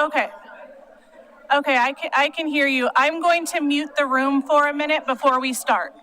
Okay. Okay, I can hear you. I'm going to mute the room for a minute before we start.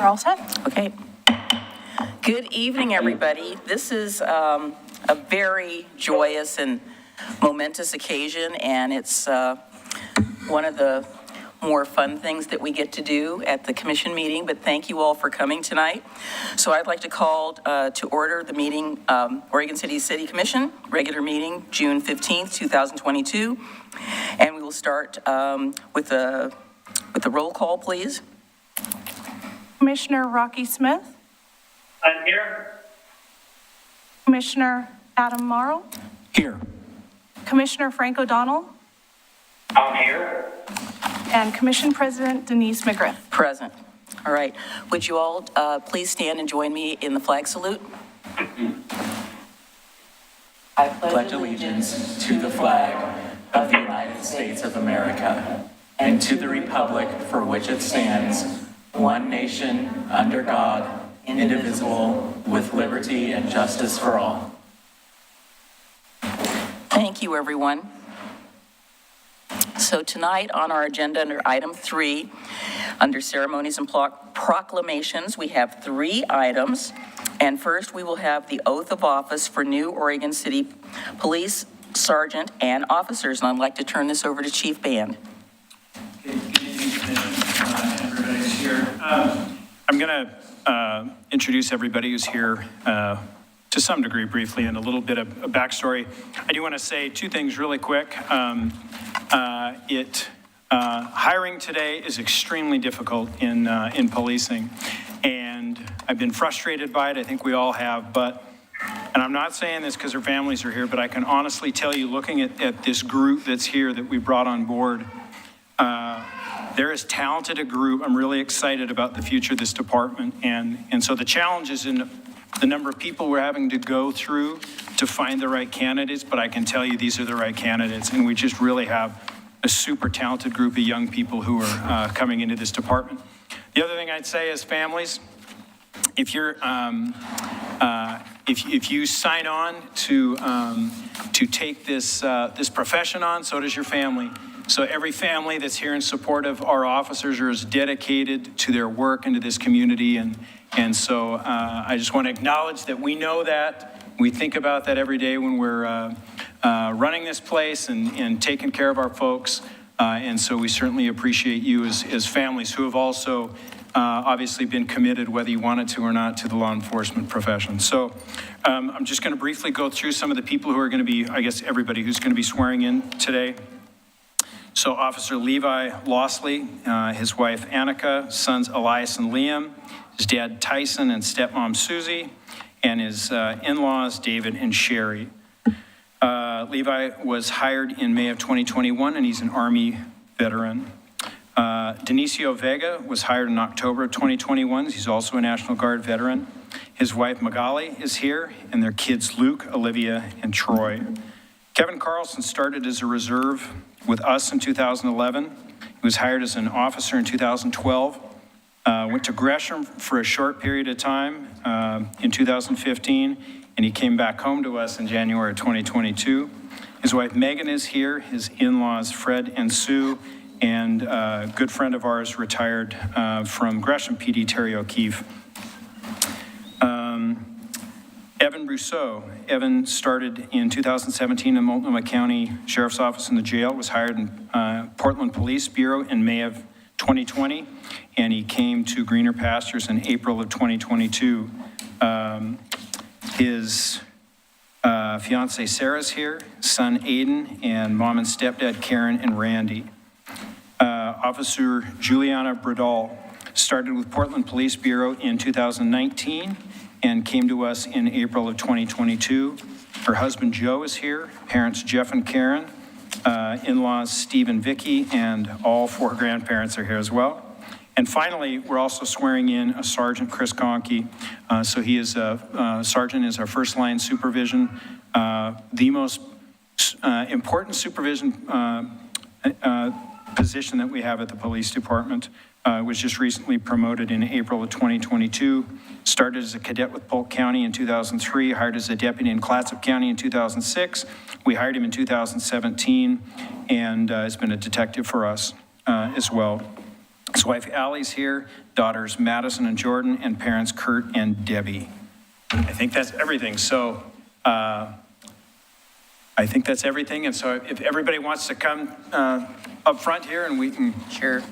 You're all set? Okay. Good evening, everybody. This is a very joyous and momentous occasion, and it's one of the more fun things that we get to do at the commission meeting, but thank you all for coming tonight. So I'd like to call to order the meeting, Oregon City Commission, regular meeting, June 15th, 2022. And we will start with the roll call, please. Commissioner Rocky Smith, I'm here. Commissioner Adam Morrow, Here. Commissioner Frank O'Donnell, I'm here. and Commission President Denise McGriff. Present. All right. Would you all please stand and join me in the flag salute? I Pledge allegiance to the flag of the United States of America and to the republic for which it stands, one nation, under God, indivisible, with liberty and justice for all. Thank you, everyone. So tonight on our agenda under item 3, under ceremonies and proclamations, we have 3 items. And first, we will have the oath of office for new Oregon City Police Sergeant and officers. And I'd like to turn this over to Chief Band. Good evening, Commission. Everybody's here. I'm going to introduce everybody who's here to some degree briefly and a little bit of a backstory. I do want to say 2 things really quick. Hiring today is extremely difficult in policing, and I've been frustrated by it. I think we all have, and I'm not saying this because their families are here, but I can honestly tell you, looking at this group that's here that we brought on board, they're as talented a group. I'm really excited about the future of this department, and so the challenge is in the number of people we're having to go through to find the right candidates, but I can tell you these are the right candidates, and we just really have a super talented group of young people who are coming into this department. The other thing I'd say is families, if you're if you sign on to take this profession on, so does your family. So every family that's here in support of our officers are as dedicated to their work and to this community, and so I just want to acknowledge that we know that. We think about that every day when we're running this place and taking care of our folks. And so we certainly appreciate you as families who have also obviously been committed, whether you wanted to or not, to the law enforcement profession. So I'm just going to briefly go through some of the people who are going to be, I guess everybody who's going to be swearing in today. So Officer Levi Lossley, his wife Annika, sons Elias and Liam, his dad Tyson and stepmom Susie, and his in-laws David and Sherry. Levi was hired in May of 2021, and he's an Army veteran. Denicio Vega was hired in October of 2021. He's also a National Guard veteran. His wife Magali is here, and their kids Luke, Olivia, and Troy. Kevin Carlson started as a reserve with us in 2011. He was hired as an officer in 2012. Went to Gresham for a short period of time in 2015, and he came back home to us in January of 2022. His wife Megan is here, his in-laws Fred and Sue, and a good friend of ours retired from Gresham PD, Terry O'Keefe. Evan Brousseau. Evan started in 2017 in Multnomah County Sheriff's Office in the jail, was hired in Portland Police Bureau in May of 2020, and he came to Greener Pastures in April of 2022. His fiance Sarah's here, son Aiden, and mom and stepdad Karen and Randy. Officer Juliana Bradal started with Portland Police Bureau in 2019 and came to us in April of 2022. Her husband Joe is here, parents Jeff and Karen, in-laws Steve and Vicky, and all 4 grandparents are here as well. And finally, we're also swearing in a Sergeant Chris Conkey. So he is Sergeant is our first line supervision, the most important supervision position that we have at the police department. Was just recently promoted in April of 2022. Started as a cadet with Polk County in 2003, hired as a deputy in Clatsop County in 2006. We hired him in 2017, and has been a detective for us as well. His wife Allie's here, daughters Madison and Jordan, and parents Kurt and Debbie. I think that's everything. So I think that's everything. And so if everybody wants to come up front here and we can, Sure.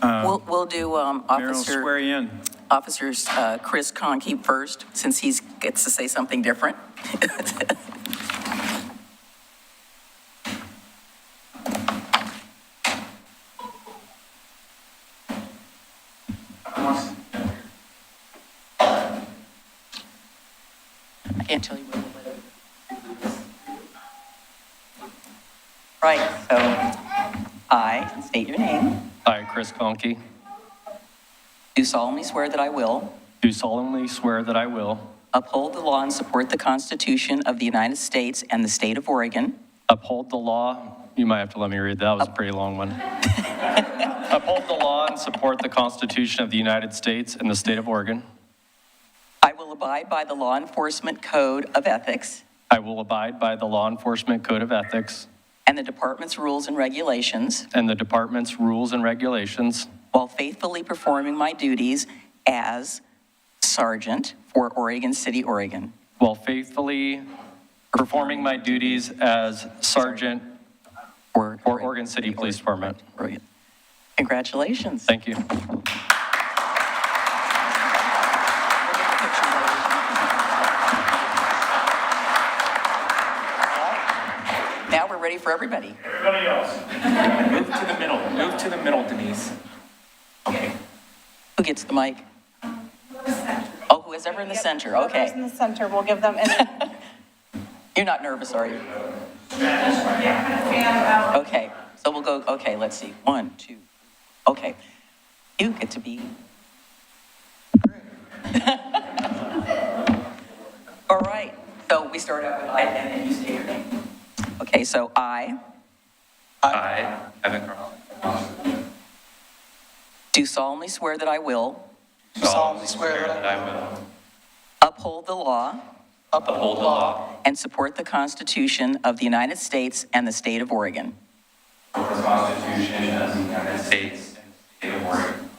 We'll do Mayor will swear you in. Officers Chris Conkey first, since he gets to say something different. I can't tell you what to live. Right, so I state your name. I, Chris Conkey, Do solemnly swear that I will do solemnly swear that I will uphold the law and support the Constitution of the United States and the state of Oregon. uphold the law. You might have to let me read that. That was a pretty long one. Uphold the law and support the Constitution of the United States and the state of Oregon. I will abide by the law enforcement code of ethics I will abide by the law enforcement code of ethics and the department's rules and regulations and the department's rules and regulations while faithfully performing my duties as sergeant for Oregon City, Oregon. while faithfully performing my duties as sergeant For for Oregon City Police Department. Oregon. Congratulations. Thank you. Now we're ready for everybody. Everybody else. Move to the middle. Move to the middle, Denise. Who gets the mic? Oh, whoever in the center, Whoever's okay. in the center, we'll give them, and You're not nervous, are you? fan out. Okay, so we'll go, okay, let's see. 1, 2, okay. You get to be. All right, so we start out with I, and then you say your name. Okay, so I I, Evan Carl, do solemnly swear that I will solemnly swear that I will uphold the law uphold the law and support the Constitution of the United States and the state of Oregon. the Constitution of the United States and the state of Oregon.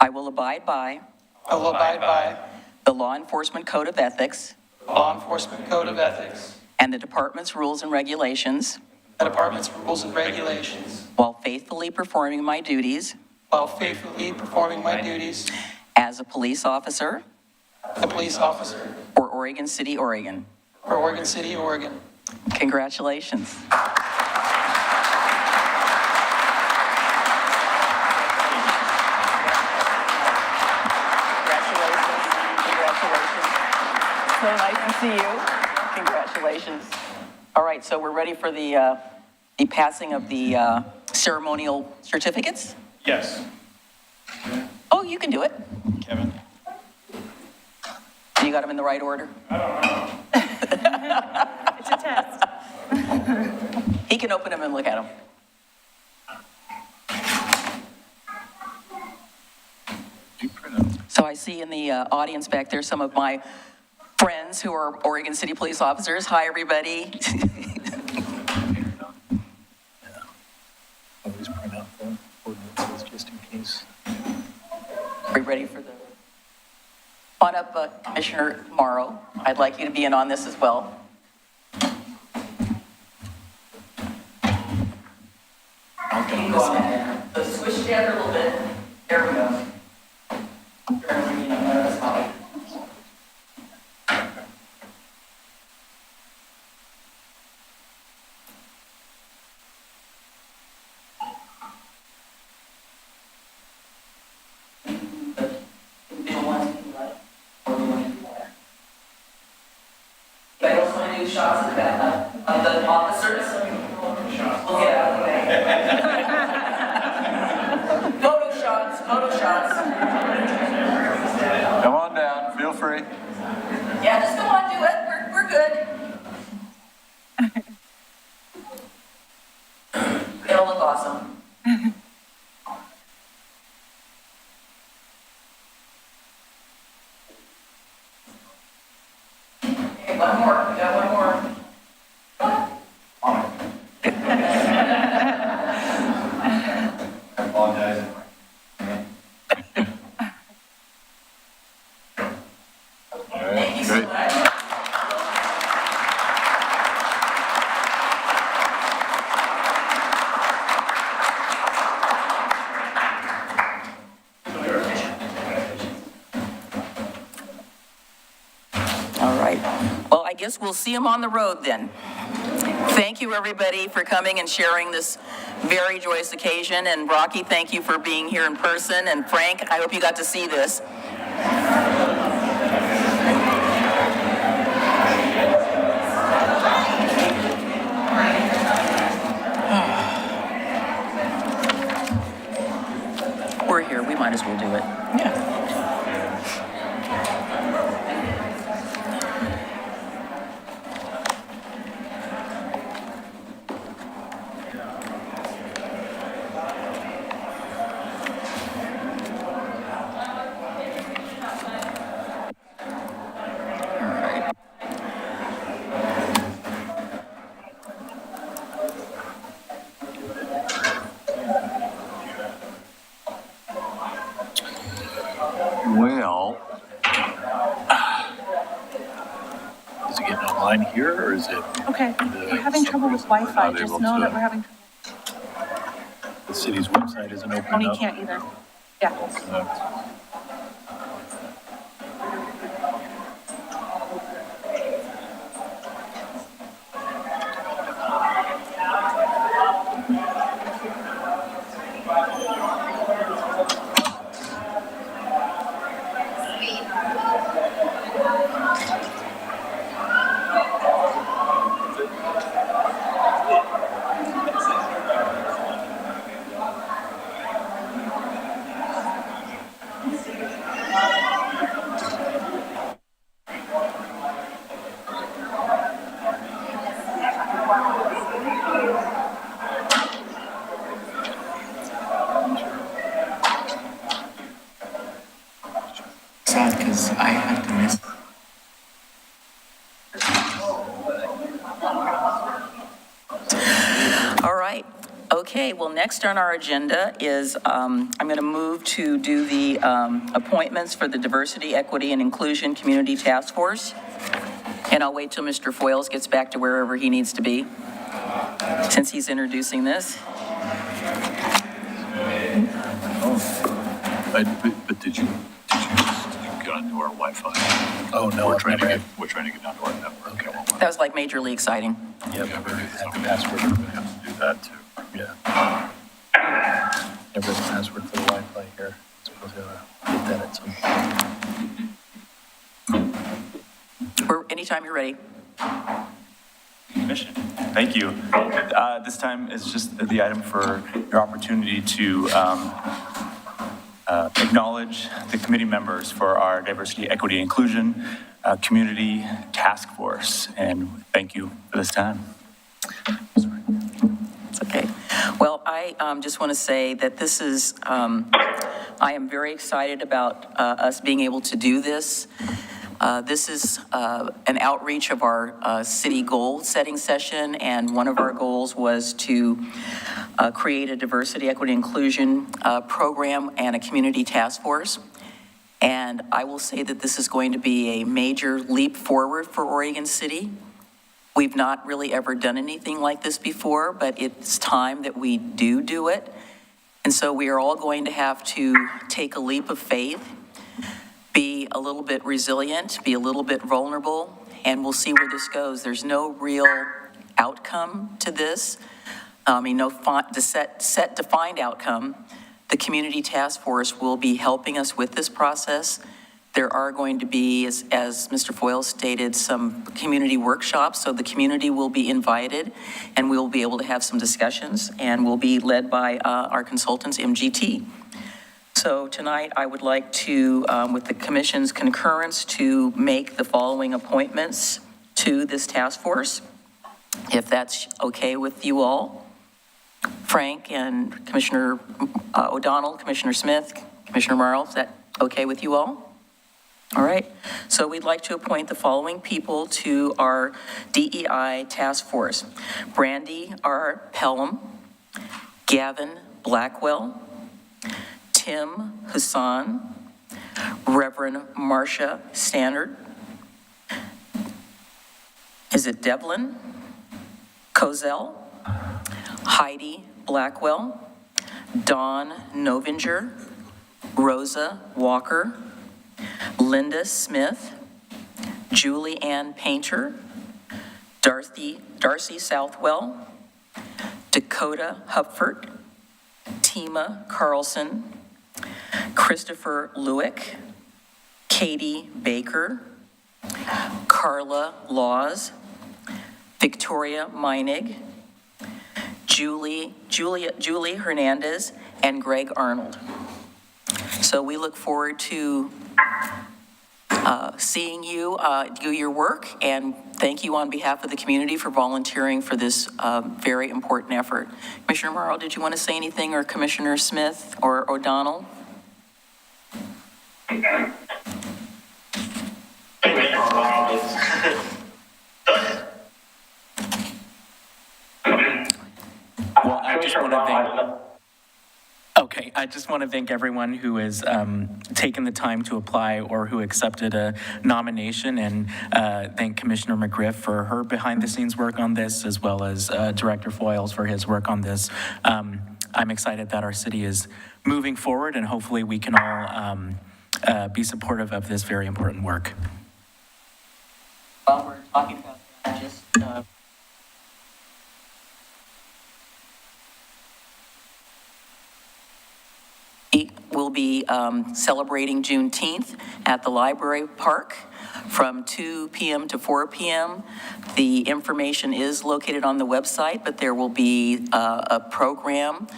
I will abide by I will abide by the law enforcement code of ethics law enforcement code of ethics, and the department's rules and regulations the department's rules and regulations, while faithfully performing my duties while faithfully performing my duties as a police officer as a police officer for Oregon City, Oregon. for Oregon City, Oregon. Congratulations. Congratulations. So nice to see you. Congratulations. All right, so we're ready for the passing of the ceremonial certificates? Yes. Oh, you can do it. Kevin? You got them in the right order? It's a test. He can open them and look at them. So I see in the audience back there some of my friends who are Oregon City police officers. Hi, everybody. Always print out the ordinances just in case. Are we ready for the, on up, Commissioner Morrow. I'd like you to be in on this as well. So switch together a little bit. There we go. I also want to do shots of the back of the officers. We'll get out of the way. Photo shots, photo shots. Come on down, feel free. Yeah, just come on, do it. We're good. It'll look awesome. Okay, one more. We got one more. I apologize. guess we'll see them on the road then. Thank you, everybody, for coming and sharing this very joyous occasion. And Rocky, thank you for being here in person. And Frank, I hope you got to see this. We're here, we might as well do it. Yeah. Well, is it getting online here or is it Okay, we're having trouble with Wi-Fi, just know that we're having trouble. the city's website isn't Tony opening up? can't either. Yeah. Sad because I had to miss. All right. Okay, well, next on our agenda is I'm going to move to do the appointments for the Diversity, Equity, and Inclusion Community Task Force. And I'll wait till Mr. Foyles gets back to wherever he needs to be, since he's introducing this. But did you get onto our Wi-Fi? Oh, no. We're trying to get onto our network. Okay. That was like majorly exciting. Yeah, but we have the password. We're going to have to do that too. Yeah. Never the password for the Wi-Fi here. Suppose we have to get that at some point. Anytime you're ready. Commission. Thank you. This time is just the item for your opportunity to acknowledge the committee members for our Diversity, Equity, Inclusion Community Task Force, and thank you for this time. It's okay. Well, I just want to say that this is, I am very excited about us being able to do this. This is an outreach of our city goal-setting session, and one of our goals was to create a diversity, equity, inclusion program and a community task force. And I will say that this is going to be a major leap forward for Oregon City. We've not really ever done anything like this before, but it's time that we do it. And so we are all going to have to take a leap of faith, be a little bit resilient, be a little bit vulnerable, and we'll see where this goes. There's no real outcome to this. No set defined outcome. The community task force will be helping us with this process. There are going to be, as Mr. Foyle stated, some community workshops, so the community will be invited, and we will be able to have some discussions, and we'll be led by our consultants, MGT. So tonight, I would like to, with the commission's concurrence, to make the following appointments to this task force, if that's okay with you all. Frank and Commissioner O'Donnell, Commissioner Smith, Commissioner Marl, is that okay with you all? All right. So we'd like to appoint the following people to our DEI task force. Brandy R. Pelham, Gavin Blackwell, Tim Hassan, Reverend Marcia Stannard. Is it Devlin Kozel? Heidi Blackwell, Dawn Novinger, Rosa Walker, Linda Smith, Julie Ann Painter, Darcy Southwell, Dakota Hupford, Tima Carlson, Christopher Lewick, Katie Baker, Carla Laws, Victoria Meinig, Julie Hernandez, and Greg Arnold. So we look forward to seeing you do your work, and thank you on behalf of the community for volunteering for this very important effort. Commissioner Morrow, did you want to say anything, or Commissioner Smith or O'Donnell? Well, I just want to thank everyone who has taken the time to apply or who accepted a nomination, and thank Commissioner McGriff for her behind-the-scenes work on this, as well as Director Foyles for his work on this. I'm excited that our city is moving forward, and hopefully we can all be supportive of this very important work. While we're talking about that, just we'll be celebrating Juneteenth at the Library Park from 2 p.m. to 4 p.m. The information is located on the website, but there will be a program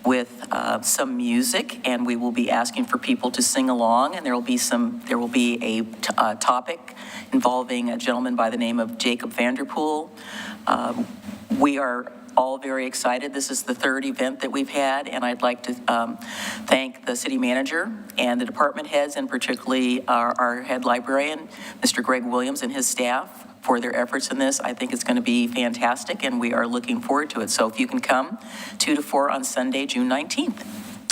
with some music, and we will be asking for people to sing along, and there will be a topic involving a gentleman by the name of Jacob Vanderpool. We are all very excited. This is the third event that we've had, and I'd like to thank the city manager and the department heads, and particularly our head librarian, Mr. Greg Williams, and his staff for their efforts in this. I think it's going to be fantastic, and we are looking forward to it. So if you can come 2 to 4 on Sunday, June 19th.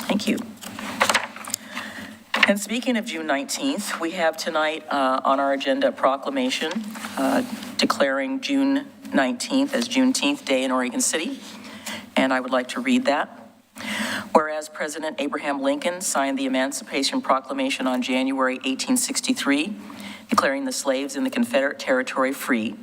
Thank you. And speaking of June 19th, we have tonight on our agenda a proclamation declaring June 19th as Juneteenth Day in Oregon City, and I would like to read that. Whereas President Abraham Lincoln signed the Emancipation Proclamation on January 1863, declaring the slaves in the Confederate territory free,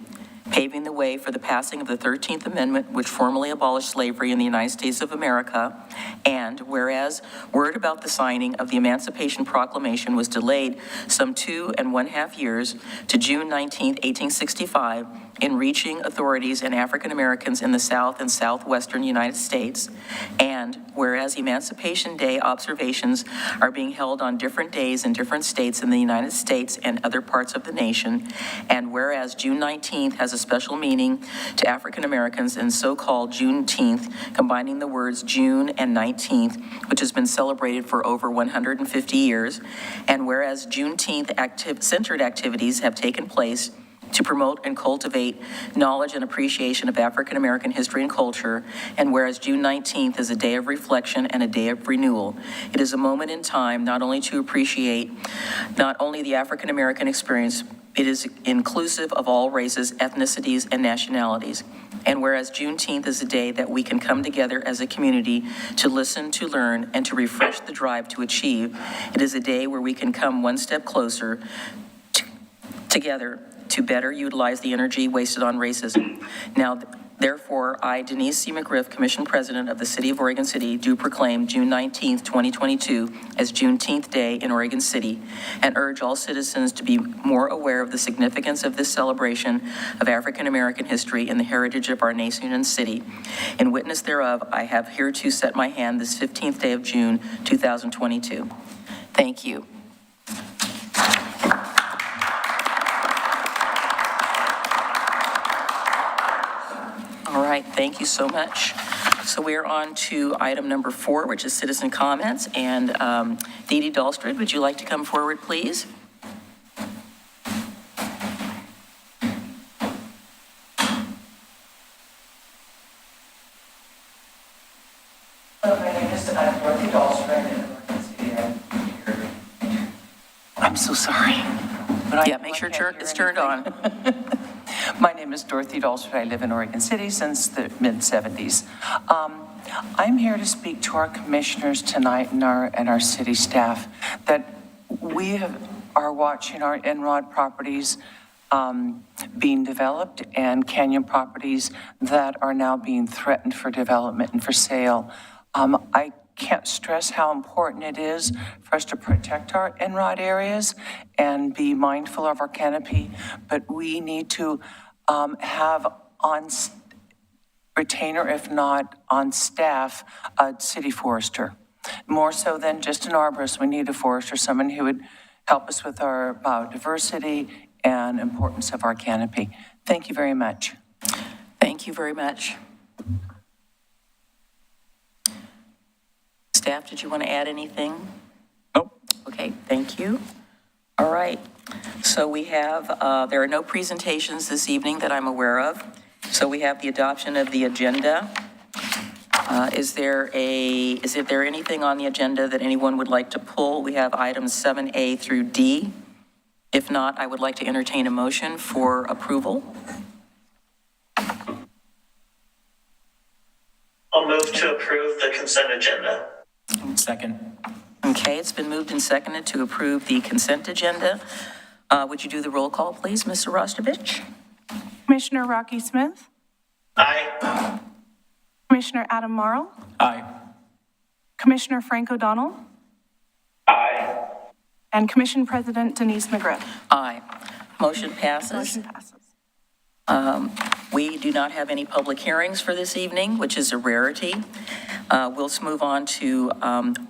paving the way for the passing of the 13th Amendment, which formally abolished slavery in the United States of America. And whereas word about the signing of the Emancipation Proclamation was delayed some 2.5 years to June 19, 1865, in reaching authorities and African Americans in the South and Southwestern United States. And whereas Emancipation Day observations are being held on different days in different states in the United States and other parts of the nation. And whereas June 19th has a special meaning to African Americans, and so-called Juneteenth, combining the words June and 19th, which has been celebrated for over 150 years. And whereas Juneteenth centered activities have taken place to promote and cultivate knowledge and appreciation of African American history and culture, and whereas June 19th is a day of reflection and a day of renewal, it is a moment in time not only to appreciate not only the African American experience, it is inclusive of all races, ethnicities, and nationalities. And whereas Juneteenth is a day that we can come together as a community to listen, to learn, and to refresh the drive to achieve, it is a day where we can come one step closer together to better utilize the energy wasted on racism. Now, therefore, I, Denise C. McGriff, Commission President of the City of Oregon City, do proclaim June 19th, 2022 as Juneteenth Day in Oregon City, and urge all citizens to be more aware of the significance of this celebration of African American history and the heritage of our nation and city. In witness thereof, I have hereto set my hand this 15th day of June, 2022. Thank you. All right, thank you so much. So we're on to item number 4, which is citizen comments. And Dee Dee Dahlstrid, would you like to come forward, please? Hello, my name is Dorothy Dahlstrid. I'm so sorry. Yeah, make sure it's turned on. My name is Dorothy Dahlstrid. I live in Oregon City since the mid-'70s. I'm here to speak to our commissioners tonight and our city staff that we are watching our Enrod properties being developed and canyon properties that are now being threatened for development and for sale. I can't stress how important it is for us to protect our en-rod areas and be mindful of our canopy, but we need to have on retainer, if not on staff, a city forester. More so than just an arborist, we need a forester, someone who would help us with our biodiversity and importance of our canopy. Thank you very much. Thank you very much. Staff, did you want to add anything? Nope. Okay, thank you. All right. So we have, there are no presentations this evening that I'm aware of. So we have the adoption of the agenda. Is there anything on the agenda that anyone would like to pull? We have items 7A through D. If not, I would like to entertain a motion for approval. I'll move to approve the consent agenda. Second. Okay, it's been moved and seconded to approve the consent agenda. Would you do the roll call, please, Mr. Rostovich? Commissioner Rocky Smith, Aye. Commissioner Adam Marl, Aye. Commissioner Frank O'Donnell, Aye. and Commission President Denise McGriff. Aye. Motion passes. Motion passes. We do not have any public hearings for this evening, which is a rarity. We'll move on to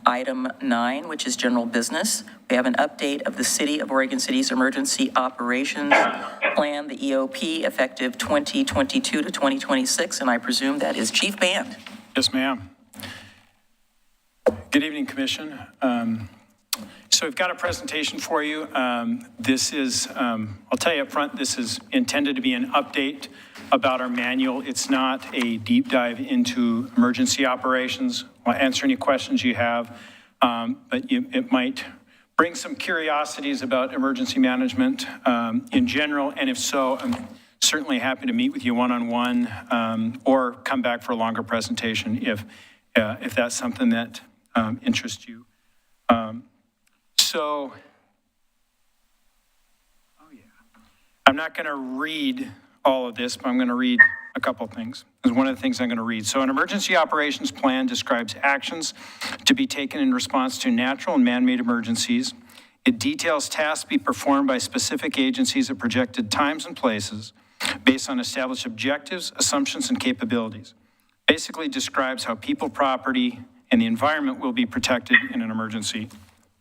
item 9, which is general business. We have an update of the City of Oregon City's Emergency Operations Plan, the EOP, effective 2022 to 2026, and I presume that is Chief Band. Yes, ma'am. Good evening, Commission. So we've got a presentation for you. This is, I'll tell you up front, this is intended to be an update about our manual. It's not a deep dive into emergency operations. I'll answer any questions you have, but it might bring some curiosities about emergency management in general, and if so, I'm certainly happy to meet with you one-on-one or come back for a longer presentation if that's something that interests you. I'm not going to read all of this, but I'm going to read a couple of things. This is one of the things I'm going to read. So an emergency operations plan describes actions to be taken in response to natural and man-made emergencies. It details tasks to be performed by specific agencies at projected times and places based on established objectives, assumptions, and capabilities. Basically describes how people, property, and the environment will be protected in an emergency.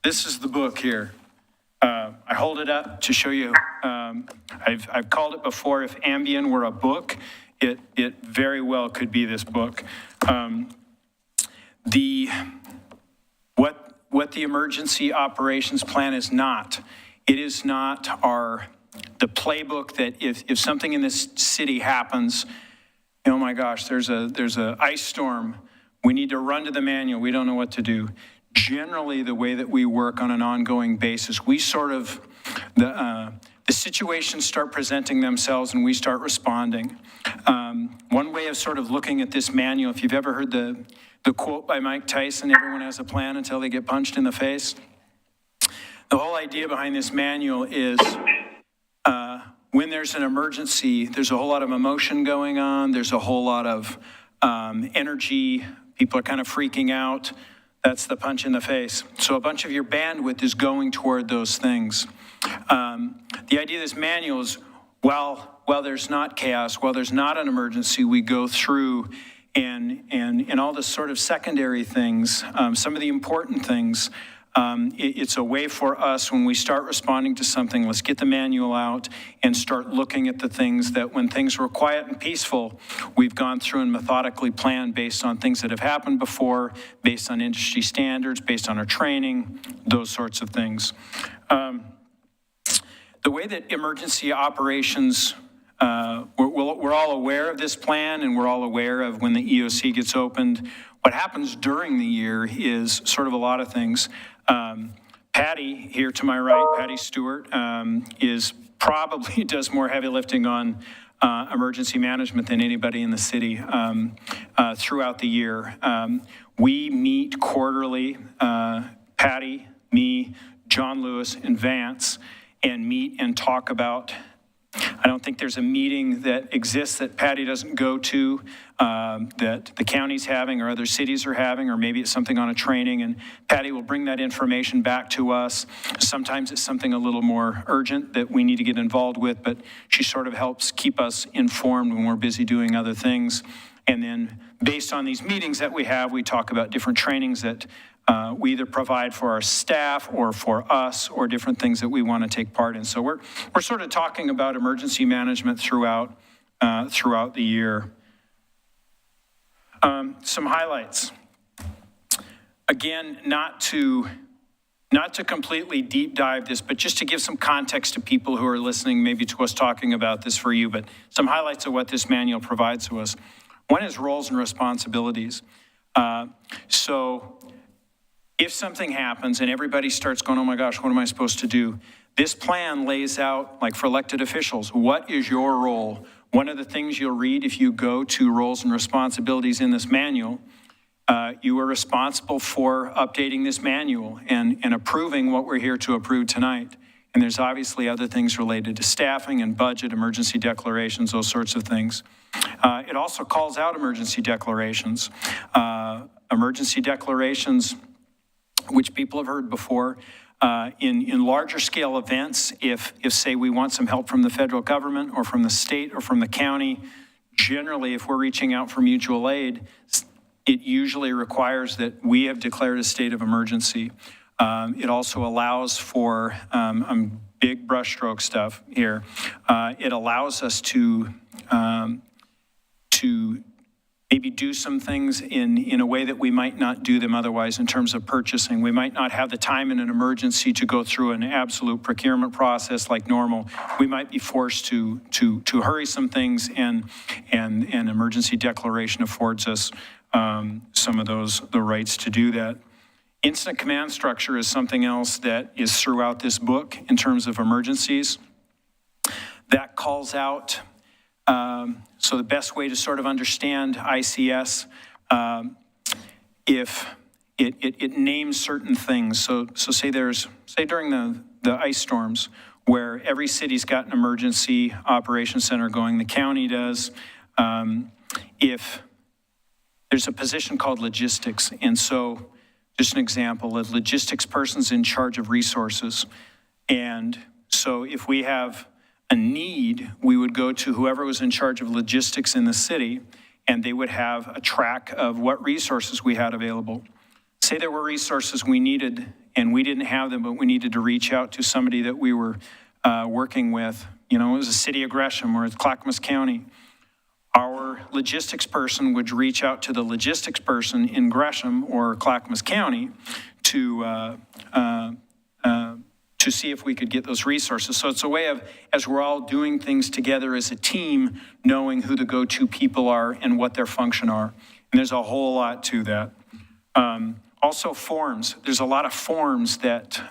This is the book here. I hold it up to show you. I've called it before, if Ambien were a book, it very well could be this book. What the emergency operations plan is not. It is not the playbook that if something in this city happens, oh my gosh, there's a ice storm. We need to run to the manual. We don't know what to do. Generally, the way that we work on an ongoing basis, we sort of, the situations start presenting themselves and we start responding. One way of sort of looking at this manual, if you've ever heard the quote by Mike Tyson, everyone has a plan until they get punched in the face. The whole idea behind this manual is when there's an emergency, there's a whole lot of emotion going on. There's a whole lot of energy. People are kind of freaking out. That's the punch in the face. So a bunch of your bandwidth is going toward those things. The idea of this manual is while there's not chaos, while there's not an emergency, we go through and all the sort of secondary things, some of the important things. It's a way for us when we start responding to something, let's get the manual out and start looking at the things that when things were quiet and peaceful, we've gone through and methodically planned based on things that have happened before, based on industry standards, based on our training, those sorts of things. The way that emergency operations, we're all aware of this plan and we're all aware of when the EOC gets opened. What happens during the year is sort of a lot of things. Patty, here to my right, Patty Stewart, is probably does more heavy lifting on emergency management than anybody in the city throughout the year. We meet quarterly, Patty, me, John Lewis, and Vance, and meet and talk about I don't think there's a meeting that exists that Patty doesn't go to, that the county's having or other cities are having, or maybe it's something on a training, and Patty will bring that information back to us. Sometimes it's something a little more urgent that we need to get involved with, but she sort of helps keep us informed when we're busy doing other things. And then based on these meetings that we have, we talk about different trainings that we either provide for our staff or for us, or different things that we want to take part in. So we're sort of talking about emergency management throughout the year. Some highlights. Again, not to completely deep dive this, but just to give some context to people who are listening, maybe to us talking about this for you, but some highlights of what this manual provides to us. One is roles and responsibilities. So if something happens and everybody starts going, oh my gosh, what am I supposed to do? This plan lays out, like for elected officials, what is your role? One of the things you'll read if you go to roles and responsibilities in this manual, you are responsible for updating this manual and approving what we're here to approve tonight. And there's obviously other things related to staffing and budget, emergency declarations, those sorts of things. It also calls out emergency declarations. Emergency declarations, which people have heard before, in larger scale events, if say we want some help from the federal government or from the state or from the county, generally if we're reaching out for mutual aid, it usually requires that we have declared a state of emergency. It also allows for, big brushstroke stuff here, it allows us to maybe do some things in a way that we might not do them otherwise in terms of purchasing. We might not have the time in an emergency to go through an absolute procurement process like normal. We might be forced to hurry some things, and an emergency declaration affords us some of the rights to do that. Incident command structure is something else that is throughout this book in terms of emergencies. That calls out, so the best way to sort of understand ICS, if it names certain things. So say during the ice storms, where every city's got an emergency operations center going, the county does. If there's a position called logistics, and so just an example, a logistics person's in charge of resources. And so if we have a need, we would go to whoever was in charge of logistics in the city, and they would have a track of what resources we had available. Say there were resources we needed and we didn't have them, but we needed to reach out to somebody that we were working with. You know, it was the city of Gresham or Clackamas County. Our logistics person would reach out to the logistics person in Gresham or Clackamas County to see if we could get those resources. So it's a way of, as we're all doing things together as a team, knowing who the go-to people are and what their function are. And there's a whole lot to that. Also forms. There's a lot of forms that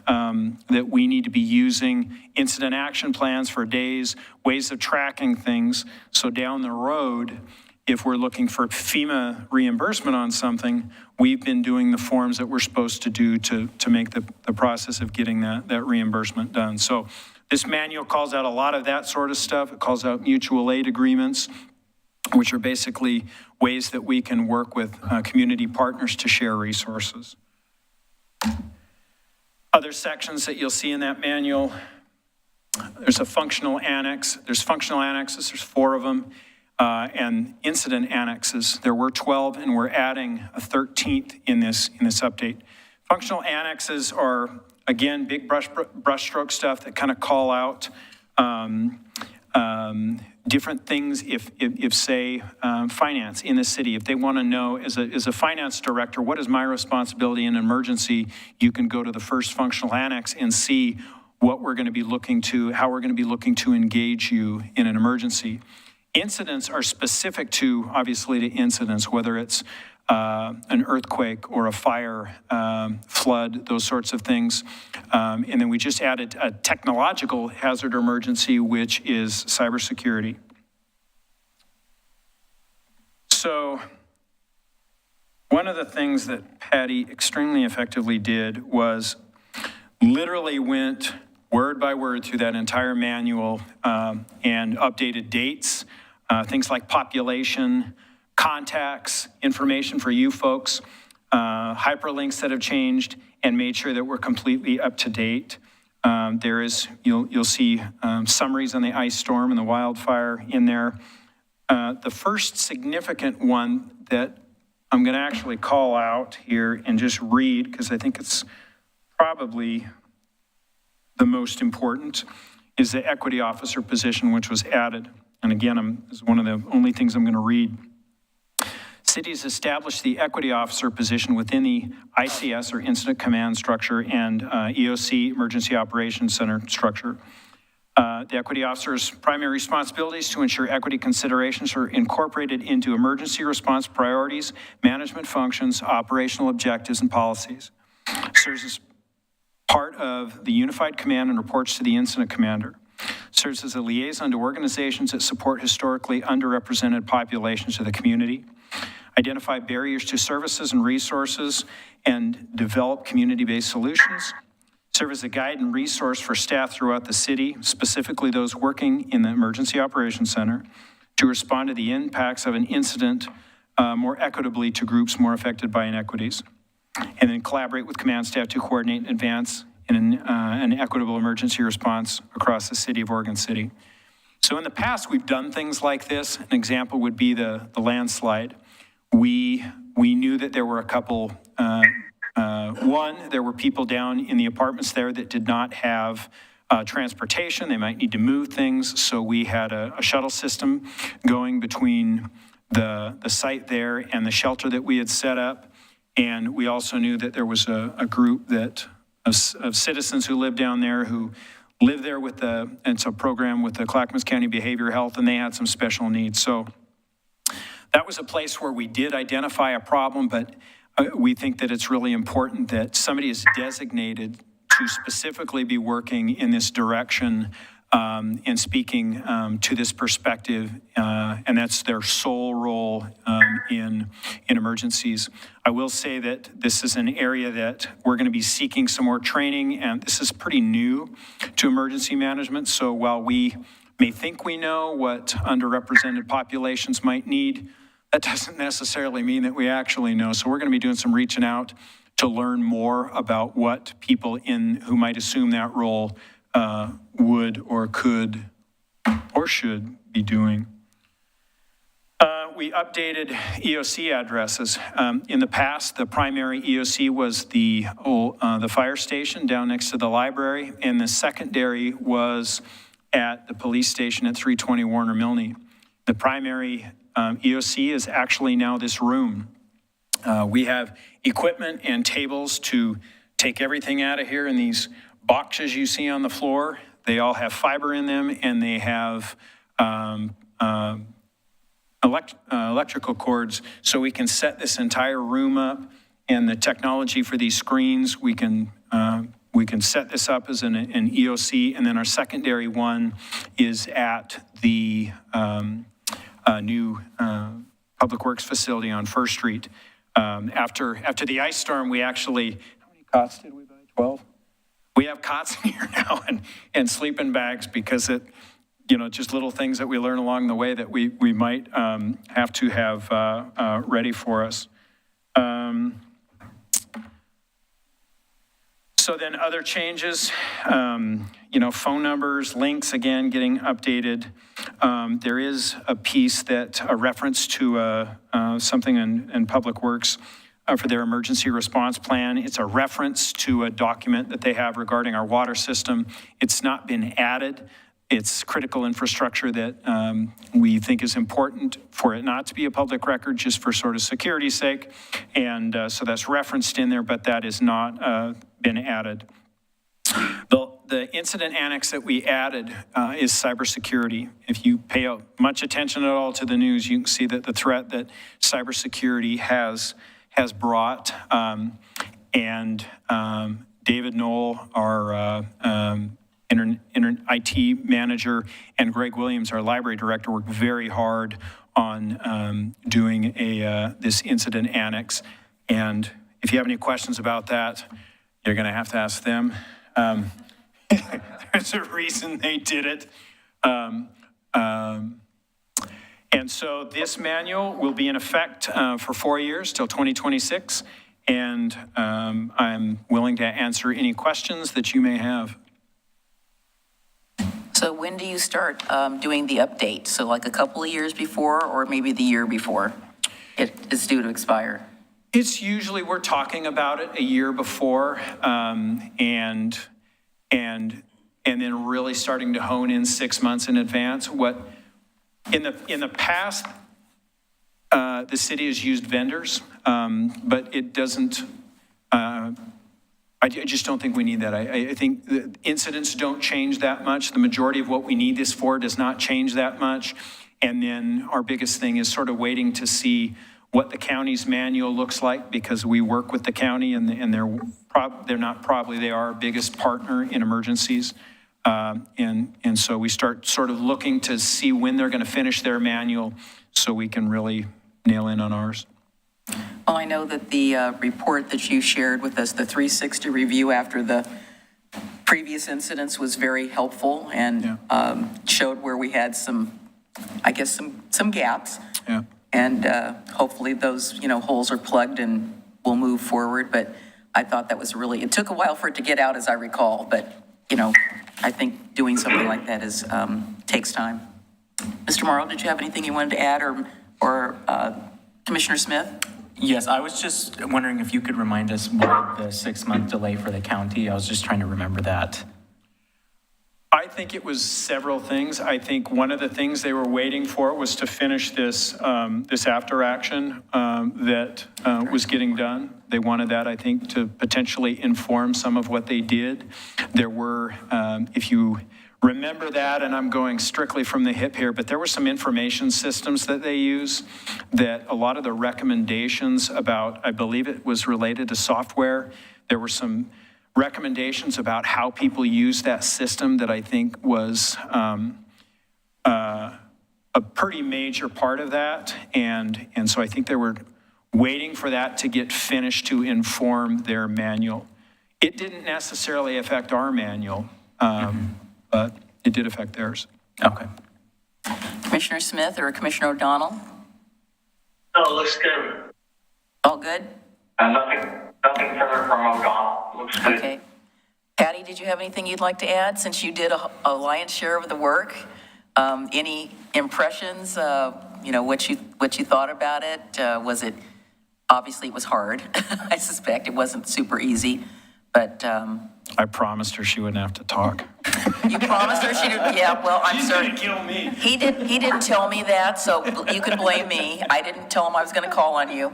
we need to be using. Incident action plans for days, ways of tracking things. So down the road, if we're looking for FEMA reimbursement on something, we've been doing the forms that we're supposed to do to make the process of getting that reimbursement done. So this manual calls out a lot of that sort of stuff. It calls out mutual aid agreements, which are basically ways that we can work with community partners to share resources. Other sections that you'll see in that manual, there's a functional annex. There's functional annexes, there's 4 of them. And incident annexes. There were 12, and we're adding a 13th in this update. Functional annexes are, again, big brushstroke stuff that kind of call out different things. If say, finance in the city, if they want to know as a finance director, what is my responsibility in an emergency, you can go to the first functional annex and see what we're going to be looking to, how we're going to be looking to engage you in an emergency. Incidents are specific to, obviously, to incidents, whether it's an earthquake or a fire, flood, those sorts of things. And then we just added a technological hazard or emergency, which is cybersecurity. So one of the things that Patty extremely effectively did was literally went word by word through that entire manual and updated dates, things like population, contacts, information for you folks, hyperlinks that have changed, and made sure that we're completely up to date. There is, you'll see summaries on the ice storm and the wildfire in there. The first significant one that I'm going to actually call out here and just read, because I think it's probably the most important, is the equity officer position, which was added. And again, this is one of the only things I'm going to read. Cities established the equity officer position within the ICS, or Incident Command Structure, and EOC, Emergency Operations Center structure. The equity officer's primary responsibility is to ensure equity considerations are incorporated into emergency response priorities, management functions, operational objectives, and policies. Serves as part of the unified command and reports to the incident commander. Serves as a liaison to organizations that support historically underrepresented populations of the community. Identify barriers to services and resources, and develop community-based solutions. Serve as a guide and resource for staff throughout the city, specifically those working in the Emergency Operations Center, to respond to the impacts of an incident more equitably to groups more affected by inequities. And then collaborate with command staff to coordinate and advance in an equitable emergency response across the city of Oregon City. So in the past, we've done things like this. An example would be the landslide. We knew that there were a couple, there were people down in the apartments there that did not have transportation. They might need to move things. So we had a shuttle system going between the site there and the shelter that we had set up. And we also knew that there was a group of citizens who lived down there who lived there with it's a program with the Clackamas County Behavioral Health, and they had some special needs. So that was a place where we did identify a problem, but we think that it's really important that somebody is designated to specifically be working in this direction and speaking to this perspective, and that's their sole role in emergencies. I will say that this is an area that we're going to be seeking some more training, and this is pretty new to emergency management. So while we may think we know what underrepresented populations might need, that doesn't necessarily mean that we actually know. So we're going to be doing some reaching out to learn more about what people who might assume that role would or could or should be doing. We updated EOC addresses. In the past, the primary EOC was the fire station down next to the library, and the secondary was at the police station at 320 Warner Milne. The primary EOC is actually now this room. We have equipment and tables to take everything out of here in these boxes you see on the floor. They all have fiber in them, and they have electrical cords, so we can set this entire room up. And the technology for these screens, we can set this up as an EOC, and then our secondary one is at the new Public Works facility on First Street. After the ice storm, we actually, how many cots did we buy? 12? We have cots in here now and sleeping bags, because just little things that we learn along the way that we might have to have ready for us. So then other changes, phone numbers, links, again, getting updated. There is a piece a reference to something in Public Works for their emergency response plan. It's a reference to a document that they have regarding our water system. It's not been added. It's critical infrastructure that we think is important for it not to be a public record, just for sort of security's sake. And so that's referenced in there, but that has not been added. The incident annex that we added is cybersecurity. If you pay much attention at all to the news, you can see that the threat that cybersecurity has brought. David Knoll, our IT manager, and Greg Williams, our library director, worked very hard on doing this incident annex. And if you have any questions about that, you're going to have to ask them. There's a reason they did it. And so this manual will be in effect for 4 years till 2026. And I'm willing to answer any questions that you may have. So when do you start doing the update? So like a couple of years before, or maybe the year before it is due to expire? It's usually, we're talking about it a year before, and then really starting to hone in 6 months in advance. What in the past, the city has used vendors, but it doesn't. I just don't think we need that. I think the incidents don't change that much. The majority of what we need this for does not change that much. And then our biggest thing is sort of waiting to see what the county's manual looks like, because we work with the county, and they are our biggest partner in emergencies. And so we start sort of looking to see when they're going to finish their manual so we can really nail in on ours. Well, I know that the report that you shared with us, the 360 review after the previous incidents, was very helpful and showed where we had some gaps. Yeah. And hopefully those, holes are plugged and we'll move forward. But I thought that was really, it took a while for it to get out, as I recall. But, I think doing something like that takes time. Mr. Morrow, did you have anything you wanted to add, or Commissioner Smith? Yes, I was just wondering if you could remind us why the 6-month delay for the county. I was just trying to remember that. I think it was several things. I think one of the things they were waiting for was to finish this after action that was getting done. They wanted that, I think, to potentially inform some of what they did. There were, if you remember that, and I'm going strictly from the hip here, but there were some information systems that they use that a lot of the recommendations about, I believe it was related to software. There were some recommendations about how people use that system that I think was a pretty major part of that. And so I think they were waiting for that to get finished to inform their manual. It didn't necessarily affect our manual, but it did affect theirs. Okay. Commissioner Smith or Commissioner O'Donnell? No, it looks good. All good? Nothing further from O'Donnell. Looks good. Okay. Patty, did you have anything you'd like to add, since you did a lion's share of the work? Any impressions, what you thought about it? Was it, obviously it was hard. I suspect it wasn't super easy, but. I promised her she wouldn't have to talk. You promised her she didn't, yeah, well, I'm sorry. She's gonna kill me. He didn't tell me that, so you can blame me. I didn't tell him I was gonna call on you.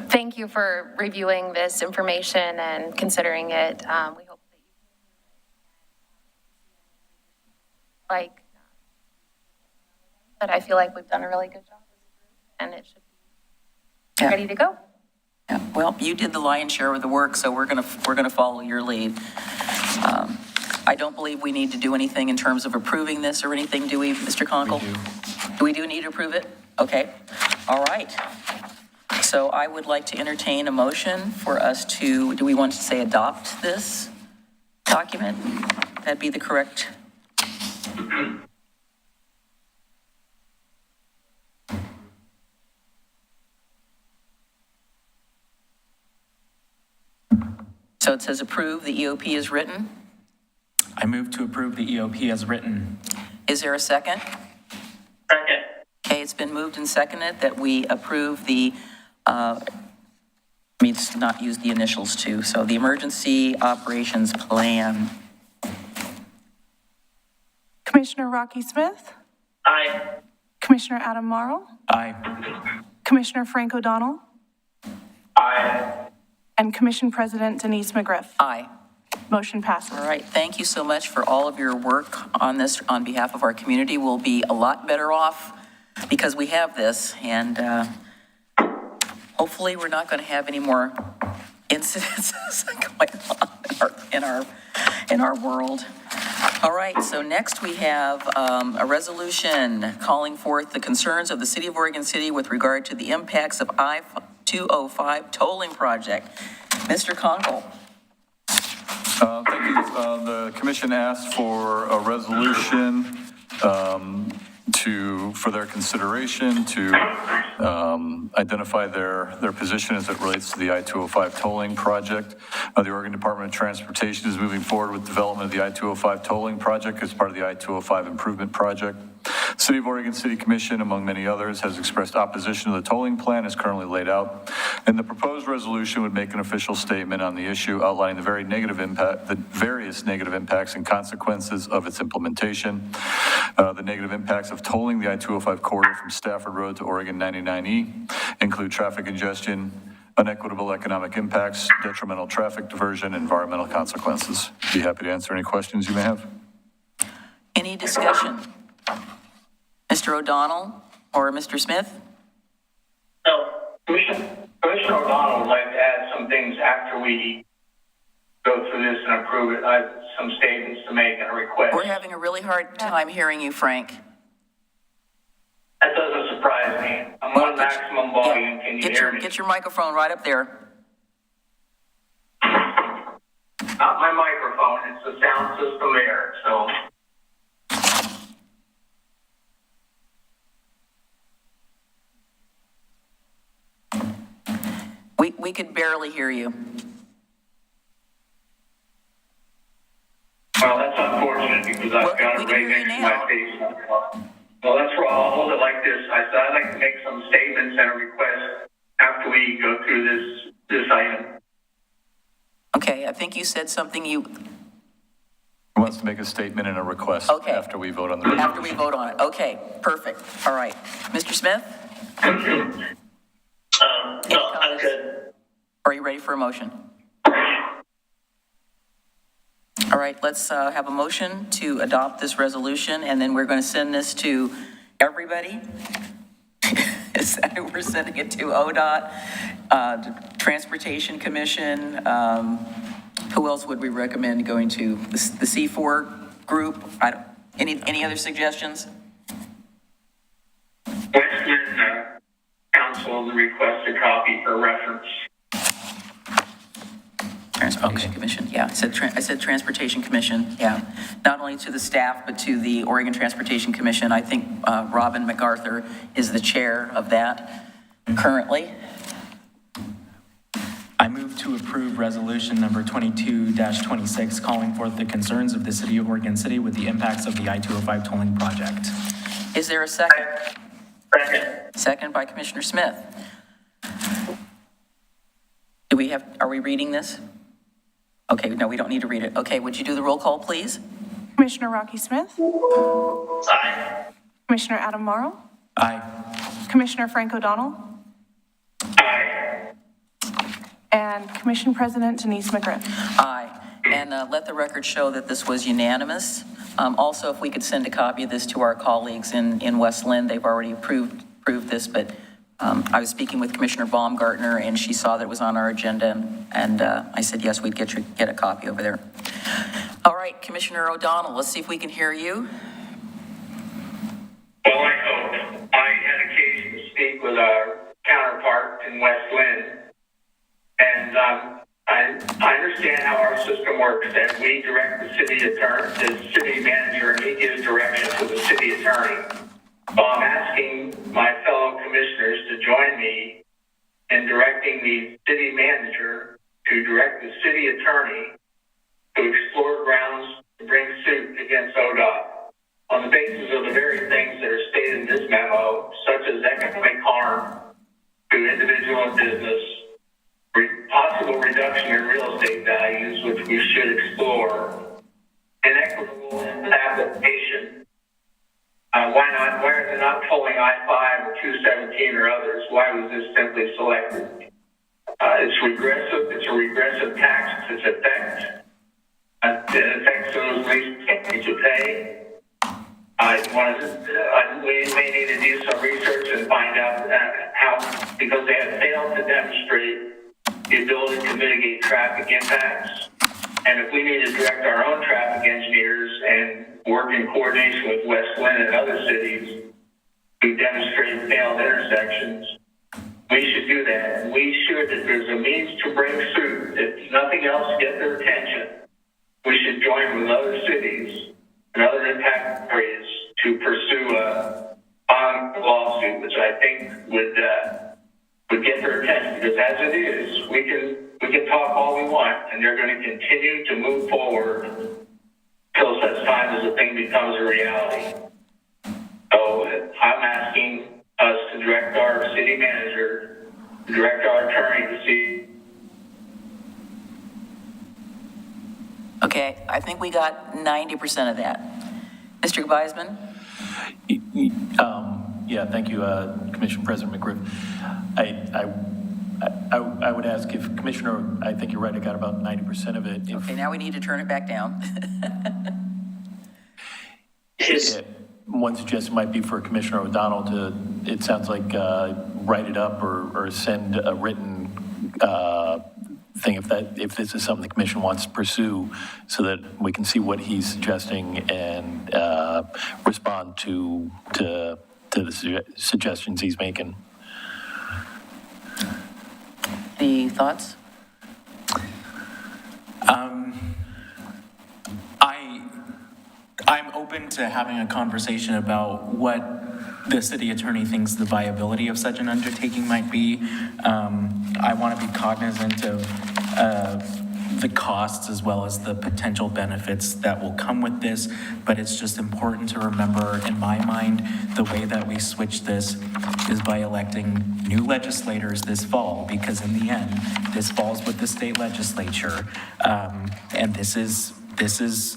Thank you for reviewing this information and considering it. We hope that you but I feel like we've done a really good job as a group, and it should be ready to go. Yeah, well, you did the lion's share of the work, so we're gonna follow your lead. I don't believe we need to do anything in terms of approving this or anything, do we, Mr. Conkle? We do need to approve it? Okay, all right. So I would like to entertain a motion for us to, do we want to say adopt this document? That'd be the correct. So it says approve, the EOP is written. I move to approve the EOP as written. Is there a second? Second. Okay, it's been moved and seconded that we approve the, let me just not use the initials too, so the Emergency Operations Plan. Commissioner Rocky Smith, Aye. Commissioner Adam Morrow, Aye. Commissioner Frank O'Donnell, Aye. and Commission President Denise McGriff. Aye. Motion passes. All right, thank you so much for all of your work on this on behalf of our community. We'll be a lot better off because we have this, and hopefully we're not going to have any more incidences going on in our world. All right, so next we have a resolution calling forth the concerns of the City of Oregon City with regard to the impacts of I-205 tolling project. Mr. Conkle. Thank you. The commission asked for a resolution for their consideration to identify their position as it relates to the I-205 tolling project. The Oregon Department of Transportation is moving forward with development of the I-205 tolling project as part of the I-205 improvement project. City of Oregon City Commission, among many others, has expressed opposition to the tolling plan as currently laid out, and the proposed resolution would make an official statement on the issue outlining the various negative impacts and consequences of its implementation. The negative impacts of tolling the I-205 corridor from Stafford Road to Oregon 99E include traffic congestion, unequitable economic impacts, detrimental traffic diversion, and environmental consequences. Be happy to answer any questions you may have. Any discussion? Mr. O'Donnell or Mr. Smith? So, Commissioner O'Donnell would like to add some things after we go through this and approve it. I have some statements to make and a request. We're having a really hard time hearing you, Frank. That doesn't surprise me. I'm on maximum volume. Can you hear me? Get your microphone right up there. Not my microphone, it's the sound system there, so. We could barely hear you. Well, that's unfortunate because I've got it right next to my face. Well, that's wrong. I'll hold it like this. I said I'd like to make some statements and a request after we go through this item. Okay, I think you said something He wants to make a statement and a request after we vote on the resolution. After we vote on it. Okay, perfect. All right. Mr. Smith? No, I'm good. Are you ready for a motion? All right, let's have a motion to adopt this resolution, and then we're going to send this to everybody. We're sending it to ODOT, Transportation Commission. Who else would we recommend going to? The C4 group? Any other suggestions? Westland Council requested a copy for reference. Transportation Commission, yeah, I said Transportation Commission, yeah. Not only to the staff, but to the Oregon Transportation Commission. I think Robin MacArthur is the chair of that currently. I move to approve resolution number 22-26, calling forth the concerns of the city of Oregon City with the impacts of the I-205 tolling project. Is there a second? Second. Second by Commissioner Smith. Are we reading this? Okay, no, we don't need to read it. Okay, would you do the roll call, please? Commissioner Rocky Smith? Aye. Commissioner Adam Morrow? Aye. Commissioner Frank O'Donnell? Aye. And Commission President Denise McGriff? Aye. And let the record show that this was unanimous. Also, if we could send a copy of this to our colleagues in West Linn, they've already approved this, but I was speaking with Commissioner Baumgartner, and she saw that it was on our agenda, and I said, yes, we'd get a copy over there. All right, Commissioner O'Donnell, let's see if we can hear you. Well, I hope. I had occasion to speak with our counterpart in West Linn, and I understand how our system works, that we direct the city manager, and he gives direction to the city attorney. So I'm asking my fellow commissioners to join me in directing the city manager to direct the city attorney to explore grounds to bring suit against ODOT on the basis of the very things that are stated in this memo, such as economic harm to individual and business, possible reduction in real estate values, which we should explore, inequitable application. Why are they not pulling I-5 or 217 or others? Why was this simply selected? It's regressive. It's a regressive tax. It's effect. It affects those least likely to pay. We may need to do some research and find out how, because they have failed to demonstrate the ability to mitigate traffic impacts. And if we need to direct our own traffic engineers and work in coordination with West Linn and other cities to demonstrate failed intersections, we should do that. We should, if there's a means to bring suit, if nothing else, get their attention. we should join with other cities and other impact areas to pursue a bond lawsuit, which I think would get their attention, because as it is, we can talk all we want, and they're going to continue to move forward till such time as the thing becomes a reality. So I'm asking us to direct our city manager, to direct our attorney to see. Okay, I think we got 90% of that. Mr. Geisman? Yeah, thank you, Commissioner President McGriff. I would ask if Commissioner, I think you're right, I got about 90% of it. Okay, now we need to turn it back down. One suggestion might be for Commissioner O'Donnell to, it sounds like, write it up or send a written thing if this is something the commission wants to pursue, so that we can see what he's suggesting and respond to the suggestions he's making. Any thoughts? I'm open to having a conversation about what the city attorney thinks the viability of such an undertaking might be. I want to be cognizant of the costs as well as the potential benefits that will come with this, but it's just important to remember, in my mind, the way that we switch this is by electing new legislators this fall, because in the end, this falls with the state legislature, and this is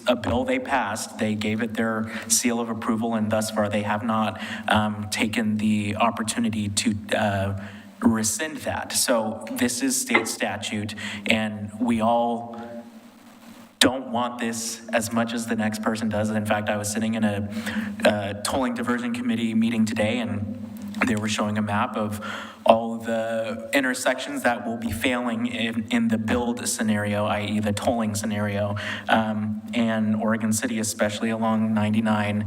a bill they passed. They gave it their seal of approval, and thus far they have not taken the opportunity to rescind that. So this is state statute, and we all don't want this as much as the next person does. In fact, I was sitting in a tolling diversion committee meeting today, and they were showing a map of all the intersections that will be failing in the build scenario, i.e. the tolling scenario. And Oregon City, especially along 99,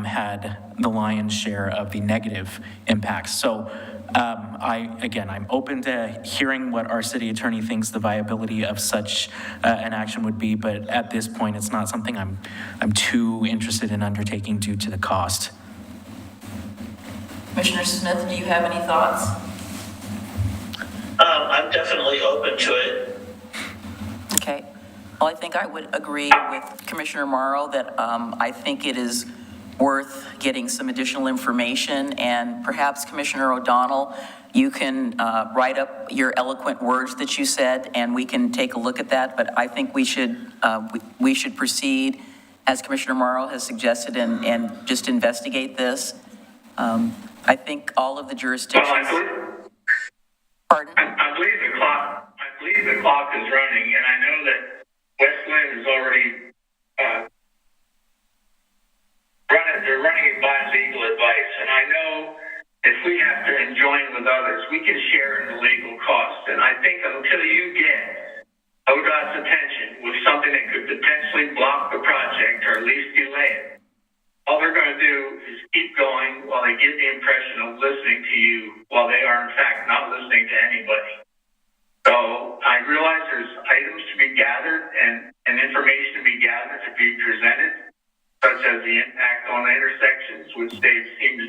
had the lion's share of the negative impacts. So I'm open to hearing what our city attorney thinks the viability of such an action would be, but at this point, it's not something I'm too interested in undertaking due to the cost. Commissioner Smith, do you have any thoughts? I'm definitely open to it. Okay. Well, I think I would agree with Commissioner Morrow that I think it is worth getting some additional information, and perhaps Commissioner O'Donnell, you can write up your eloquent words that you said, and we can take a look at that. But I think we should proceed as Commissioner Morrow has suggested and just investigate this. I think all of the jurisdictions. Pardon? I believe the clock is running, and I know that West Lynn is already they're running it by legal advice, and I know if we have to join with others, we can share in the legal costs. And I think until you get ODOT's attention with something that could potentially block the project or at least delay it, all they're going to do is keep going while they give the impression of listening to you, while they are in fact not listening to anybody. So I realize there's items to be gathered and information to be gathered to be presented, such as the impact on the intersections, which they seem to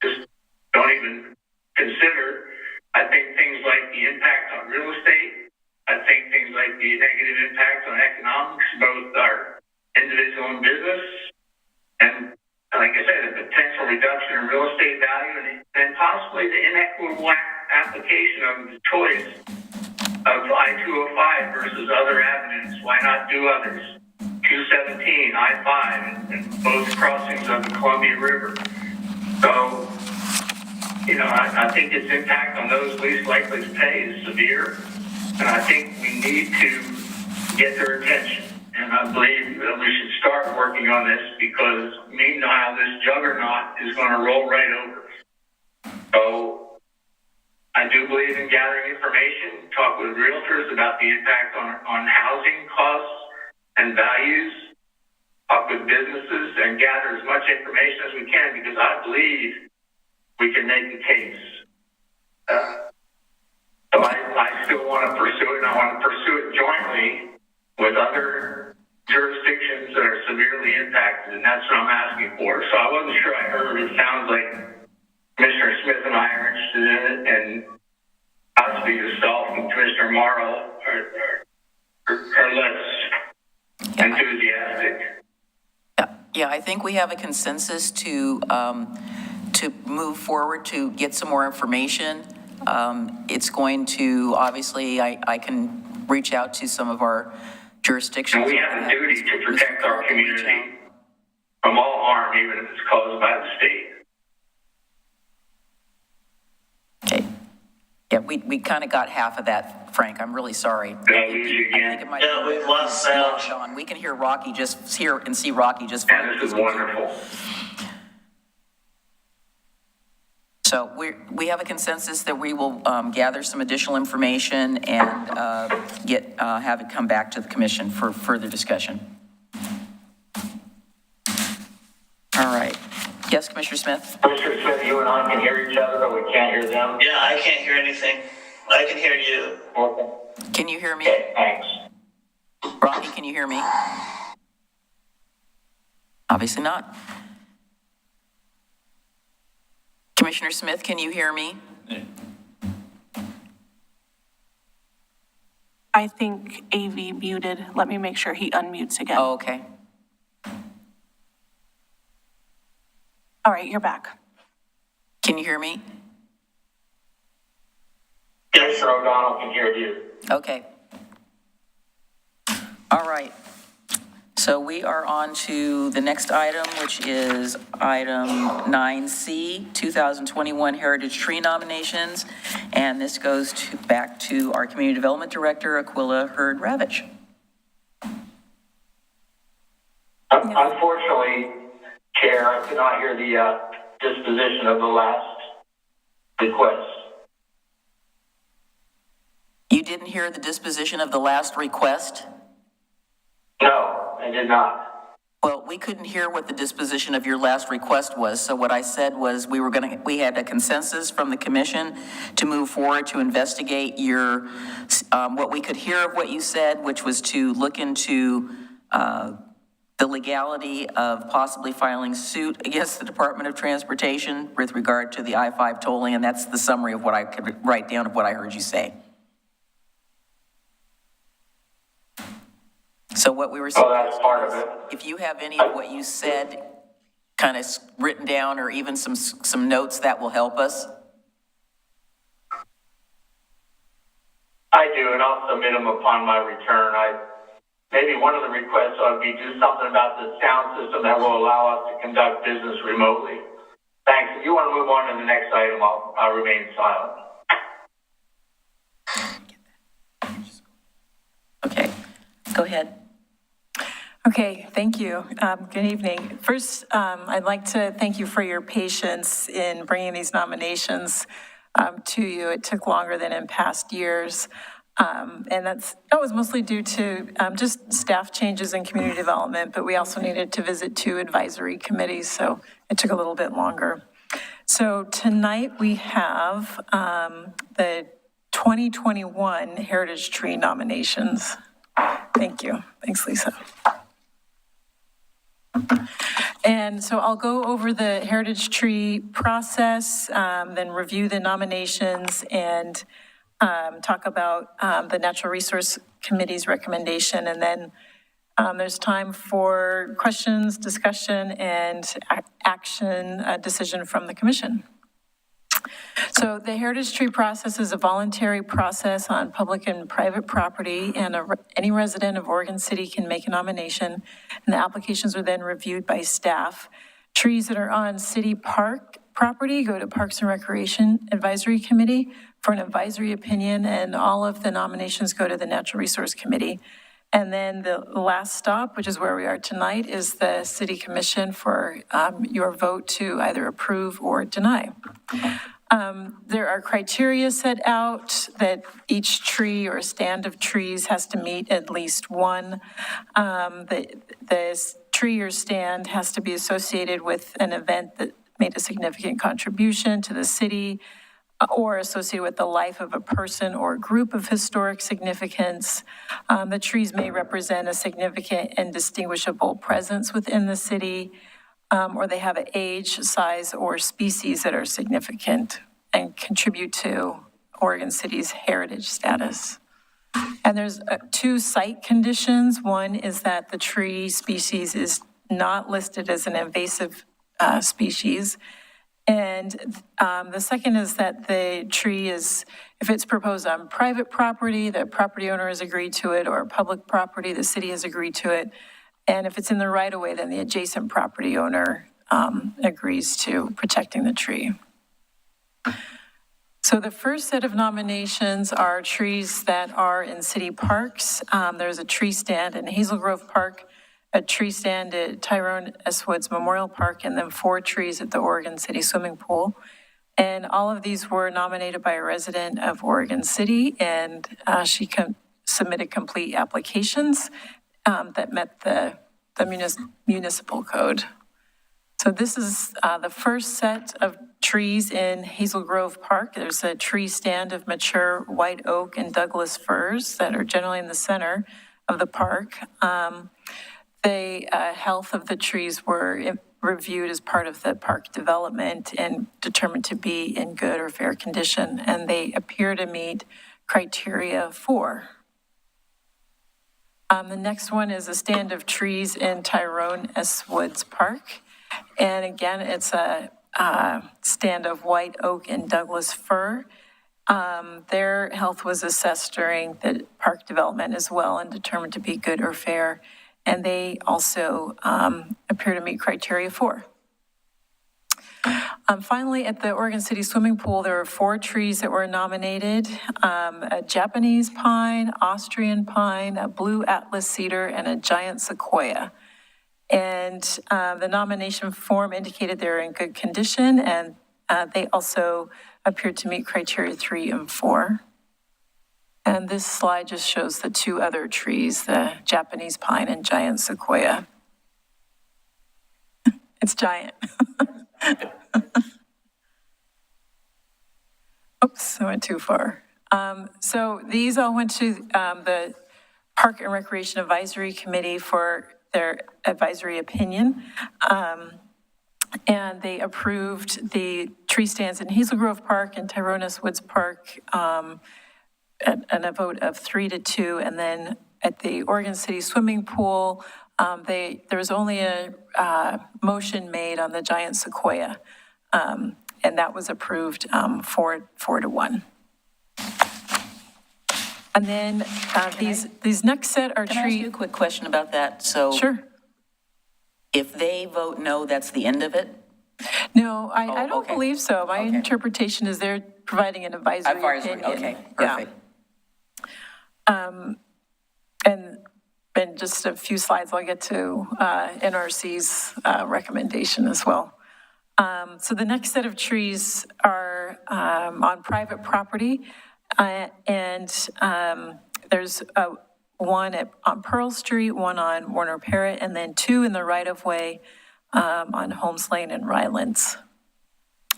just don't even consider. I think things like the impact on real estate, I think things like the negative impact on economics, both our individual and business, and like I said, a potential reduction in real estate value, and possibly the inequitable application of the choice of I-205 versus other avenues. Why not do others? 217, I-5, and both crossings of the Columbia River. So, I think its impact on those least likely to pay is severe, and I think we need to get their attention. And I believe that we should start working on this, because meanwhile, this juggernaut is going to roll right over. So I do believe in gathering information, talk with realtors about the impact on housing costs and values, talk with businesses, and gather as much information as we can, because I believe we can make the case. So I still want to pursue it, and I want to pursue it jointly with other for. So I wasn't sure I heard. It sounds like Commissioner Smith and I are interested in it, and possibly yourself and Commissioner Morrow are less enthusiastic. Yeah, I think we have a consensus to move forward to get some more information. It's going to, obviously, I can reach out to some of our jurisdictions. And we have a duty to protect our community from all harm, even if it's caused by the state. Okay. Yeah, we kind of got half of that, Frank. I'm really sorry. Did I lose you again? Yeah, we've lost sound. Sean, we can hear Rocky just hear and see Rocky just fine. And this is wonderful. So we have a consensus that we will gather some additional information and have it come back to the commission for further discussion. All right. Yes, Commissioner Smith? Commissioner Smith, you and I can hear each other, but we can't hear them. Yeah, I can't hear anything. I can hear you. Okay. Can you hear me? Okay, thanks. Rocky, can you hear me? Obviously not. Commissioner Smith, can you hear me? I think AV muted. Let me make sure he unmutes again. Oh, okay. All right, you're back. Can you hear me? Commissioner O'Donnell can hear you. Okay. All right. So we are on to the next item, which is item 9C, 2021 Heritage Tree nominations. And this goes back to our Community Development Director, Aquila Hurd-Ravitch. Unfortunately, Chair, I could not hear the disposition of the last request. You didn't hear the disposition of the last request? No, I did not. Well, we couldn't hear what the disposition of your last request was. So what I said was we had a consensus from the commission to move forward to investigate your, what we could hear of what you said, which was to look into the legality of possibly filing suit against the Department of Transportation with regard to the I-5 tolling. And that's the summary of what I could write down of what I heard you say. So what we were saying, that's part of it. if you have any of what you said kind of written down or even some notes, that will help us. I do, and I'll submit them upon my return. Maybe one of the requests ought to be do something about the sound system that will allow us to conduct business remotely. Thanks. If you want to move on to the next item, I'll remain silent. Okay, go ahead. Okay, thank you. Good evening. First, I'd like to thank you for your patience in bringing these nominations to you. It took longer than in past years. And that was mostly due to just staff changes in community development, but we also needed to visit 2 advisory committees, so it took a little bit longer. So tonight we have the 2021 Heritage Tree nominations. Thank you. Thanks, Lisa. And so I'll go over the Heritage Tree process, then review the nominations and talk about the Natural Resource Committee's recommendation. And then there's time for questions, discussion, and action decision from the commission. So the Heritage Tree process is a voluntary process on public and private property, and any resident of Oregon City can make a nomination, and the applications are then reviewed by staff. Trees that are on city park property go to Parks and Recreation Advisory Committee for an advisory opinion, and all of the nominations go to the Natural Resource Committee. And then the last stop, which is where we are tonight, is the City Commission for your vote to either approve or deny. There are criteria set out that each tree or stand of trees has to meet at least one. The tree or stand has to be associated with an event that made a significant contribution to the city or associated with the life of a person or group of historic significance. The trees may represent a significant and distinguishable presence within the city. or they have an age, size, or species that are significant and contribute to Oregon City's heritage status. And there's two site conditions. One is that the tree species is not listed as an invasive species. And the second is that the tree is, if it's proposed on private property, the property owner has agreed to it, or public property, the city has agreed to it. And if it's in the right of way, then the adjacent property owner agrees to protecting the tree. So the first set of nominations are trees that are in city parks. There's a tree stand in Hazel Grove Park, a tree stand at Tyrone S. Woods Memorial Park, and then 4 trees at the Oregon City Swimming Pool. And all of these were nominated by a resident of Oregon City, and she submitted complete applications that met the municipal code. So this is the first set of trees in Hazel Grove Park. There's a tree stand of mature white oak and Douglas firs that are generally in the center of the park. The health of the trees were reviewed as part of the park development and determined to be in good or fair condition, and they appear to meet criteria 4. The next one is a stand of trees in Tyrone S. Woods Park. And again, it's a stand of white oak and Douglas fir. Their health was assessed during the park development as well and determined to be good or fair. And they also appear to meet criteria 4. Finally, at the Oregon City Swimming Pool, there are 4 trees that were nominated: a Japanese pine, Austrian pine, a blue Atlas cedar, and a giant sequoia. And the nomination form indicated they're in good condition, and they also appeared to meet criteria 3 and 4. And this slide just shows the 2 other trees, the Japanese pine and giant sequoia. It's giant. Oops, I went too far. So these all went to the Park and Recreation Advisory Committee for their advisory opinion. And they approved the tree stands in Hazel Grove Park and Tyrone S. Woods Park and a vote of 3-2. And then at the Oregon City Swimming Pool, there was only a motion made on the giant sequoia, and that was approved 4-1. And then these next set are Can I ask you a quick question about that? So Sure. if they vote no, that's the end of it? No, I don't okay. believe so. My interpretation is they're providing an advisory opinion. Okay, perfect. And in just a few slides, I'll get to NRC's recommendation as well. So the next set of trees are on private property, and there's one on Pearl Street, one on Warner Parrott, and then 2 in the right-of-way on Holmes Lane and Rylands.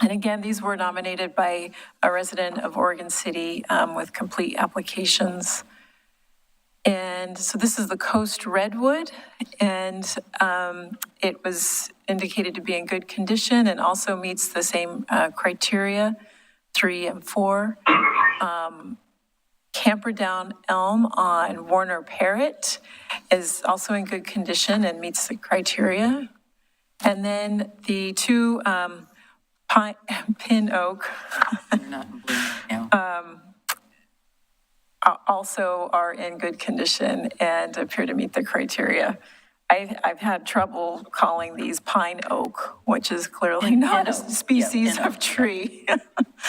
And again, these were nominated by a resident of Oregon City with complete applications. And so this is the Coast Redwood, and it was indicated to be in good condition and also meets the same criteria, 3 and 4. Camperdown Elm on Warner Parrott is also in good condition and meets the criteria. And then the 2 pin oak also are in good condition and appear to meet the criteria. I've had trouble calling these pine oak, which is clearly not a species of tree.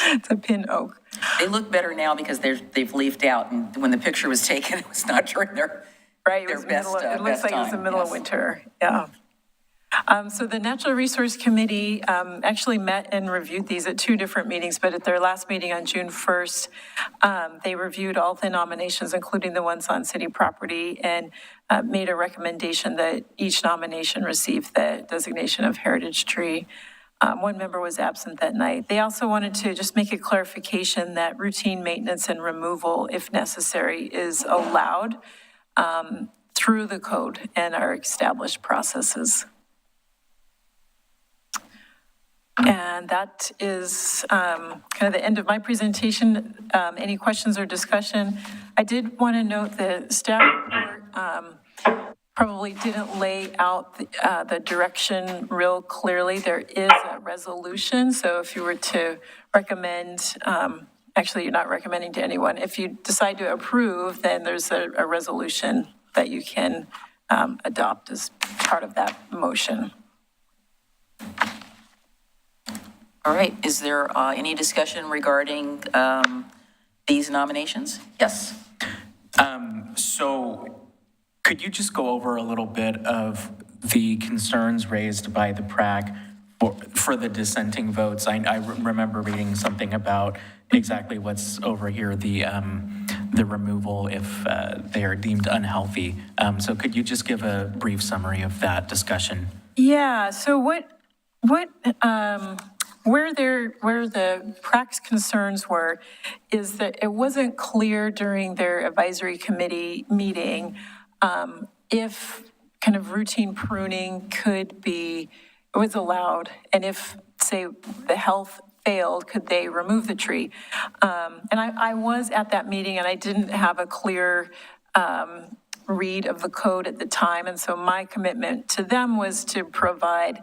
It's a pin oak. They look better now because they've leafed out, and when the picture was taken, it was not during their best It looks like it was the middle of winter, yeah. So the Natural Resource Committee actually met and reviewed these at 2 different meetings, but at their last meeting on June 1st, they reviewed all the nominations, including the ones on city property, and made a recommendation that each nomination receive the designation of heritage tree. One member was absent that night. They also wanted to just make a clarification that routine maintenance and removal, if necessary, is allowed through the code and our established processes. And that is kind of the end of my presentation. Any questions or discussion? I did want to note the staff report probably didn't lay out the direction real clearly. There is a resolution, so if you were to recommend, actually, you're not recommending to anyone. If you decide to approve, then there's a resolution that you can adopt as part of that motion. All right, is there any discussion regarding these nominations? Yes. So could you just go over a little bit of the concerns raised by the PRAC for the dissenting votes? I remember reading something about exactly what's over here, the removal if they are deemed unhealthy. So could you just give a brief summary of that discussion? Yeah, so where the PRAC's concerns were is that it wasn't clear during their advisory committee meeting if kind of routine pruning was allowed, and if, say, the health failed, could they remove the tree? And I was at that meeting, and I didn't have a clear read of the code at the time, and so my commitment to them was to provide,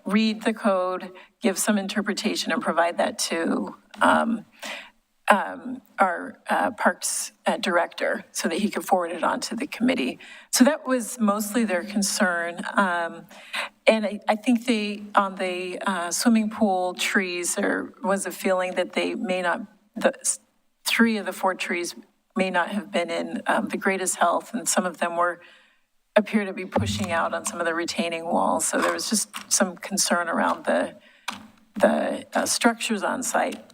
read the code, give some interpretation, and provide that to our Parks Director so that he could forward it on to the committee. So that was mostly their concern. And I think on the swimming pool trees, there was a feeling that they may not, 3 of the 4 trees may not have been in the greatest health, and some of them appear to be pushing out on some of the retaining walls. So there was just some concern around the structures on site.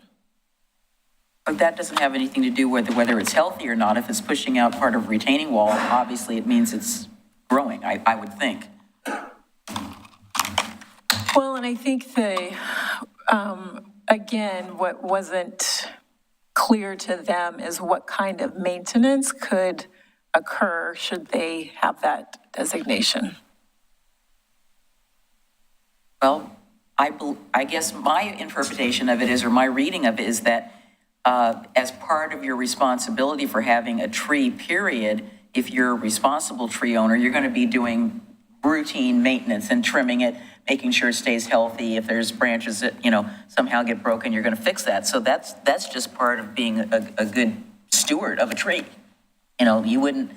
But that doesn't have anything to do with whether it's healthy or not. If it's pushing out part of retaining wall, obviously it means it's growing, I would think. Well, and I think again, what wasn't clear to them is what kind of maintenance could occur should they have that designation. Well, I guess my interpretation of it is, or my reading of it is that as part of your responsibility for having a tree, period, if you're a responsible tree owner, you're going to be doing routine maintenance and trimming it, making sure it stays healthy. If there's branches that, somehow get broken, you're going to fix that. So that's just part of being a good steward of a tree. You wouldn't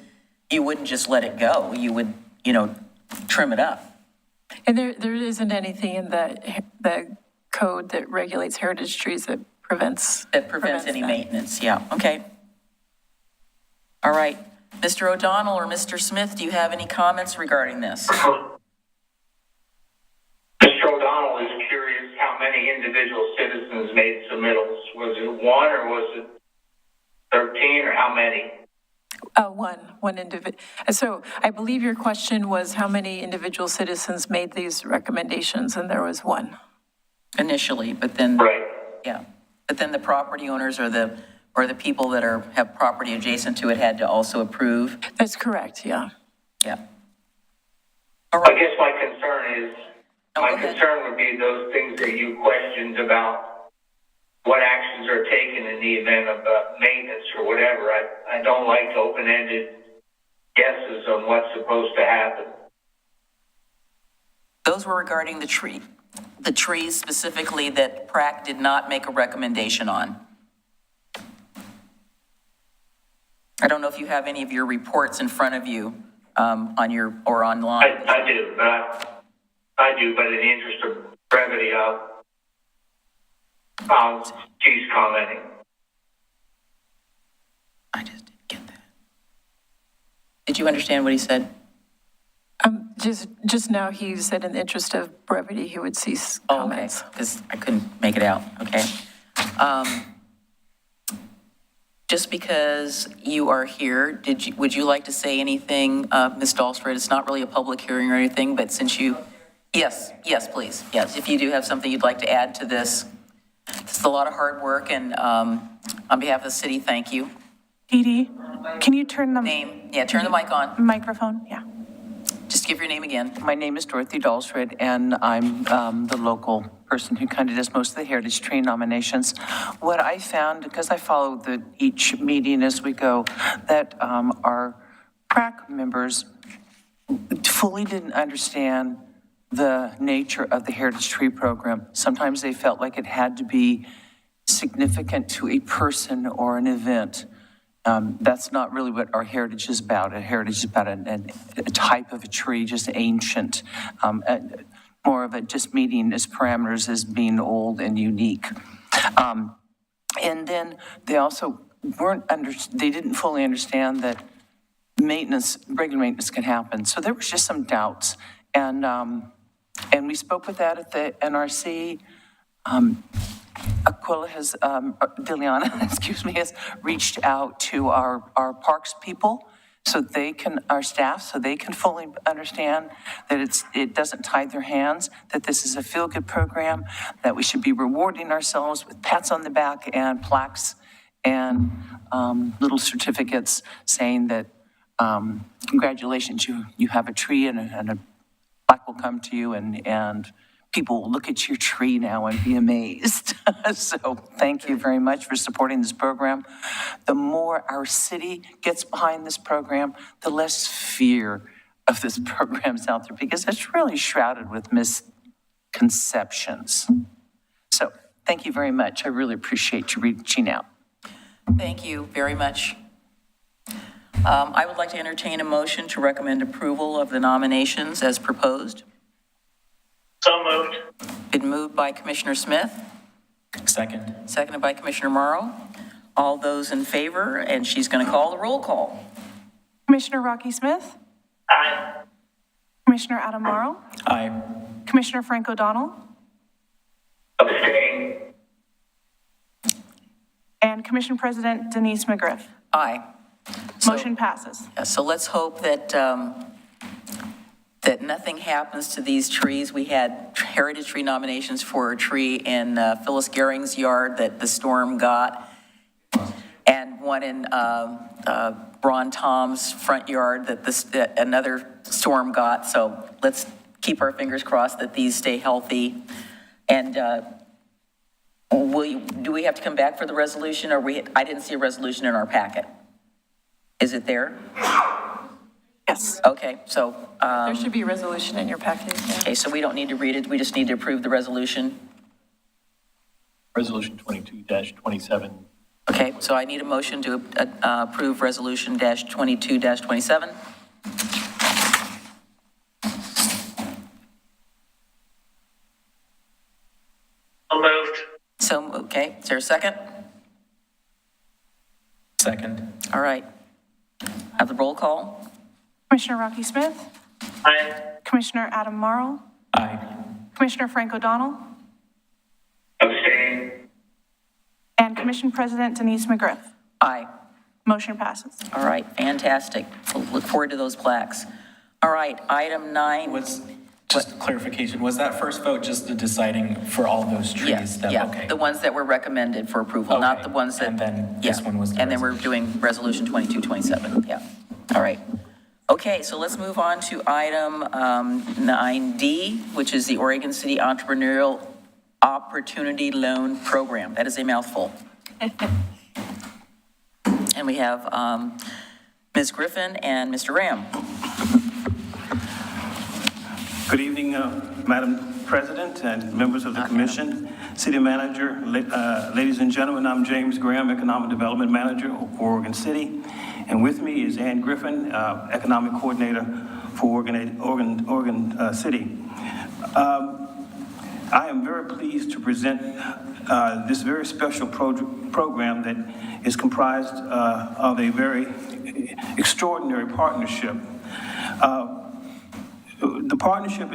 just let it go. You would, trim it up. And there isn't anything in the code that regulates heritage trees that prevents any maintenance. Yeah. Okay. All right. Mr. O'Donnell or Mr. Smith, do you have any comments regarding this? Mr. O'Donnell is curious how many individual citizens made submittals. Was it 1 or was it 13 or how many? One individual. So I believe your question was how many individual citizens made these recommendations, and there was 1. Initially, but then, right. Yeah, but then the property owners or the people that have property adjacent to it had to also approve. That's correct. Yeah. Yeah. All right. I guess my concern would be those things that you questioned about what actions are taken in the event of maintenance or whatever. I don't like open-ended guesses on what's supposed to happen. Those were regarding the trees specifically that PRAC did not make a recommendation on. I don't know if you have any of your reports in front of you on your or online. I do, but in the interest of brevity, she's commenting. I just didn't get that. Did you understand what he said? Just now he said in the interest of brevity, he would cease comments. Okay, because I couldn't make it out, okay. Just because you are here, would you like to say anything, Ms. Dahlstred? It's not really a public hearing or anything, but since you, yes, please. Yes, if you do have something you'd like to add to this. This is a lot of hard work, and on behalf of the city, thank you. Dee Dee, can you turn the name? Yeah, turn the mic on. Microphone, yeah. Just give your name again. My name is Dorothy Dahlstred, and I'm the local person who kind of does most of the Heritage Tree nominations. What I found, because I follow each meeting as we go, that our PRAC members fully didn't understand the nature of the Heritage Tree Program. Sometimes they felt like it had to be significant to a person or an event. That's not really what our heritage is about. A heritage is about a type of a tree, just ancient, more of it just meeting its parameters as being old and unique. And then they also they didn't fully understand that regular maintenance can happen. So there was just some doubts. And we spoke with that at the NRC. Aquila Diliana, excuse me, has reached out to our parks people our staff, so they can fully understand that it doesn't tie their hands, that this is a feel-good program, that we should be rewarding ourselves with pats on the back and plaques and little certificates saying that, congratulations, you have a tree and a plaque will come to you and people will look at your tree now and be amazed. So thank you very much for supporting this program. The more our city gets behind this program, the less fear of this program's out there, because it's really shrouded with misconceptions. So thank you very much. I really appreciate you reaching out. Thank you very much. I would like to entertain a motion to recommend approval of the nominations as proposed. So moved. Been moved by Commissioner Smith, Second. seconded by Commissioner Morrow. All those in favor, and she's going to call the roll call. Commissioner Rocky Smith, Aye. Commissioner Adam Morrow, Aye. Commissioner Frank O'Donnell, Abstain. and Commission President Denise McGriff. Aye. So- Motion passes. So let's hope that nothing happens to these trees. We had heritage tree nominations for a tree in Phyllis Gehring's yard that the storm got, and one in Braun Tom's front yard that another storm got. So let's keep our fingers crossed that these stay healthy. And do we have to come back for the resolution, or I didn't see a resolution in our packet. Is it there? Yes. Okay, so. There should be a resolution in your package. Yeah. Okay, so we don't need to read it, we just need to approve the resolution. Resolution 22-27. Okay, so I need a motion to approve resolution -22-27. So moved. So, okay, is there a second? Second. All right. Have the roll call. Commissioner Rocky Smith, Aye. Commissioner Adam Morrow, Aye. Commissioner Frank O'Donnell, Abstain. and Commission President Denise McGriff. Aye. Motion passes. All right, fantastic. We'll look forward to those plaques. All right, item 9. Just clarification, was that first vote just the deciding for all those trees? Yes, that- yeah, okay. the ones that were recommended for approval, not Okay, the ones that. and then this yeah, one was the And then we're doing resolution 22-27, yeah. All right. Okay, so let's move on to item 9D, which is the Oregon City Entrepreneurial Opportunity Loan Program. That is a mouthful. And we have Ms. Griffin and Mr. Ram. Good evening, Madam President and members of the Commission, City Manager, ladies and gentlemen. I'm James Graham, Economic Development Manager for Oregon City, and with me is Ann Griffin, Economic Coordinator for Oregon City. I am very pleased to present this very special program that is comprised of a very extraordinary partnership. The partnership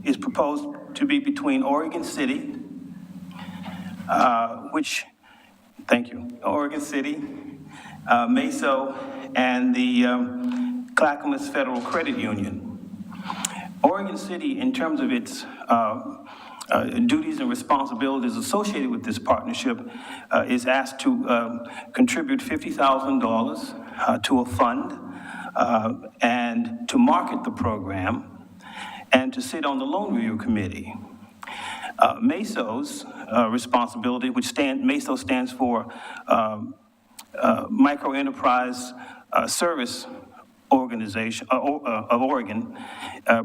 is proposed to be between Oregon City, Oregon City, MESO, and the Clackamas Federal Credit Union. Oregon City, in terms of its duties and responsibilities associated with this partnership, is asked to contribute $50,000 to a fund and to market the program, and to sit on the loan review committee. MESO's responsibility, MESO stands for Micro Enterprise Service Organization of Oregon,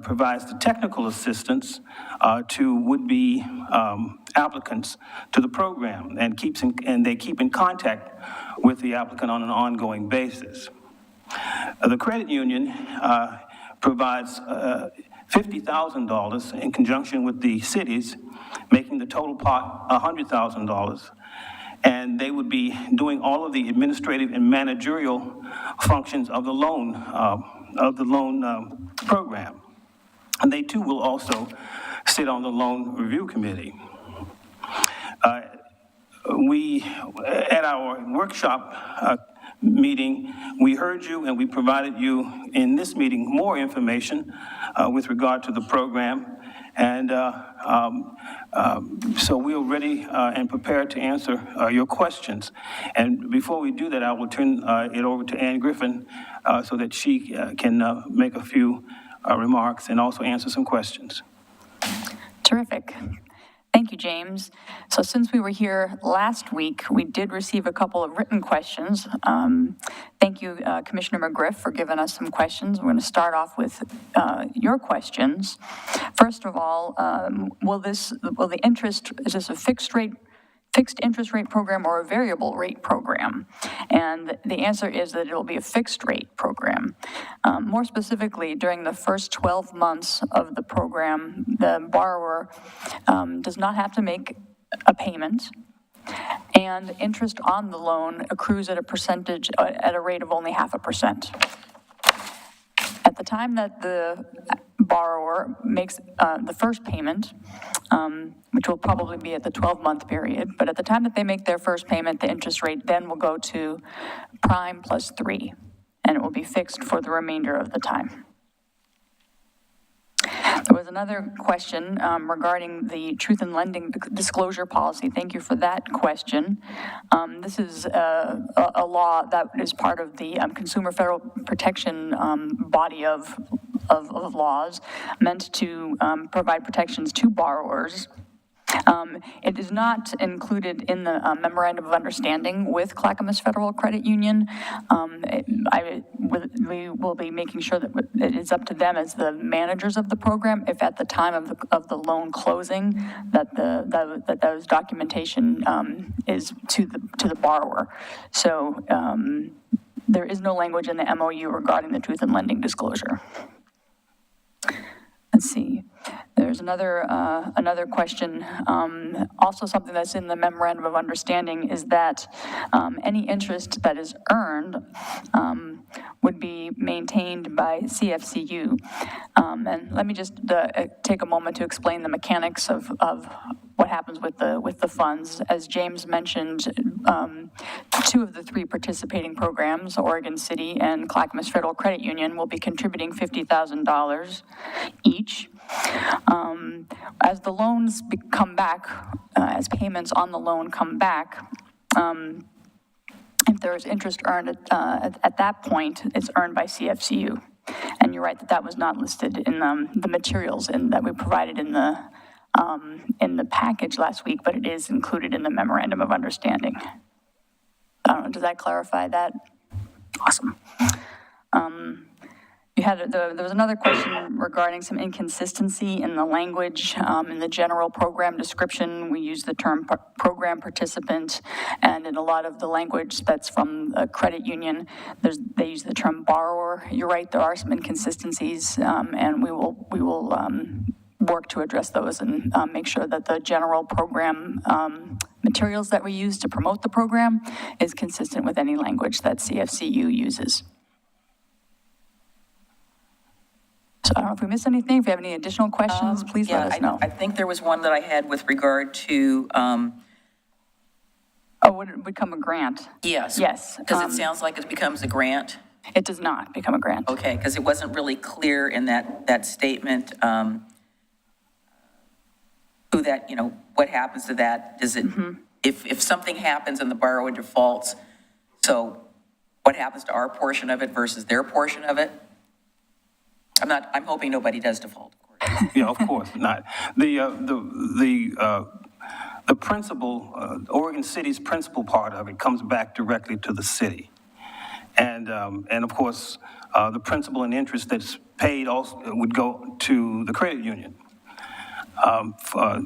provides the technical assistance to would-be applicants to the program and they keep in contact with the applicant on an ongoing basis. The credit union provides $50,000 in conjunction with the cities, making the total pot $100,000. And they would be doing all of the administrative and managerial functions of the loan program. And they too will also sit on the loan review committee. At our workshop meeting, we heard you and we provided you in this meeting more information with regard to the program. And so we are ready and prepared to answer your questions. And before we do that, I will turn it over to Ann Griffin so that she can make a few remarks and also answer some questions. Terrific. Thank you, James. So since we were here last week, we did receive a couple of written questions. Thank you, Commissioner McGriff, for giving us some questions. We're going to start off with your questions. First of all, is this a fixed interest rate program or a variable rate program? And the answer is that it will be a fixed rate program. More specifically, during the first 12 months of the program, the borrower does not have to make a payment, and interest on the loan accrues at a rate of only 0.5%. At the time that the borrower makes the first payment, which will probably be at the 12-month period, but at the time that they make their first payment, the interest rate then will go to prime plus 3, and it will be fixed for the remainder of the time. There was another question regarding the truth in lending disclosure policy. Thank you for that question. This is a law that is part of the Consumer Federal Protection body of laws meant to provide protections to borrowers. It is not included in the memorandum of understanding with Clackamas Federal Credit Union. We will be making sure that it is up to them as the managers of the program, if at the time of the loan closing, that those documentation is to the borrower. So there is no language in the MOU regarding the truth in lending disclosure. Let's see. There's another question. Also something that's in the memorandum of understanding is that any interest that is earned would be maintained by CFCU. And let me just take a moment to explain the mechanics of what happens with the funds. As James mentioned, 2 of the 3 participating programs, Oregon City and Clackamas Federal Credit Union, will be contributing $50,000 each. As the loans come back, as payments on the loan come back, if there is interest earned at that point, it's earned by CFCU. And you're right that was not listed in the materials that we provided in the package last week, but it is included in the memorandum of understanding. I don't know, does that clarify that? Awesome. There was another question regarding some inconsistency in the language. In the general program description, we use the term program participant, and in a lot of the language that's from a credit union, they use the term borrower. You're right, there are some inconsistencies, and we will work to address those and make sure that the general program materials that we use to promote the program is consistent with any language that CFCU uses. So I don't know if we missed anything. If you have any additional questions, please let us know. I think there was one that I had with regard to... would it become a grant? Yes. Yes. Because it sounds like it becomes a grant. It does not become a grant. Okay, because it wasn't really clear in that statement who that, what happens to that? Does it, if something happens and the borrower defaults, so what happens to our portion of it versus their portion of it? I'm hoping nobody does default, of course. Yeah, of course not. The principal, Oregon City's principal part of it comes back directly to the city. And of course, the principal and interest that's paid also would go to the credit union.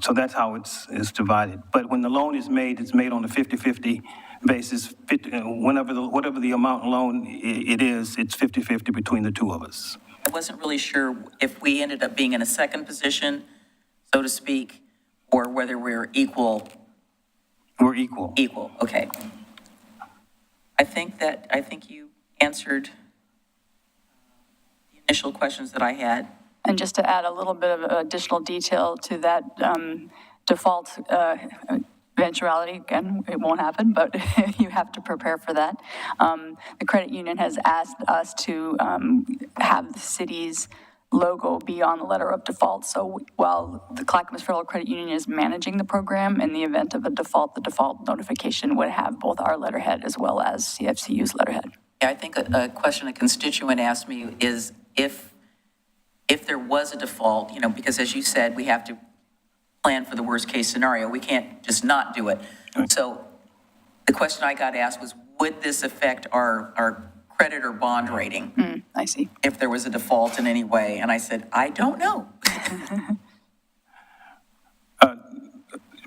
So that's how it's divided. But when the loan is made, it's made on a 50-50 basis. Whatever the amount loan it is, it's 50-50 between the two of us. I wasn't really sure if we ended up being in a second position, so to speak, or whether we're equal. We're equal. Equal, okay. I think you answered the initial questions that I had. And just to add a little bit of additional detail to that default eventuality, again, it won't happen, but you have to prepare for that. The credit union has asked us to have the city's logo be on the letter of default. So while the Clackamas Federal Credit Union is managing the program, in the event of a default, the default notification would have both our letterhead as well as CFCU's letterhead. Yeah, I think a question a constituent asked me is if there was a default, because as you said, we have to plan for the worst case scenario. We can't just not do it. So the question I got asked was, would this affect our credit or bond rating? I see. If there was a default in any way. And I said, I don't know.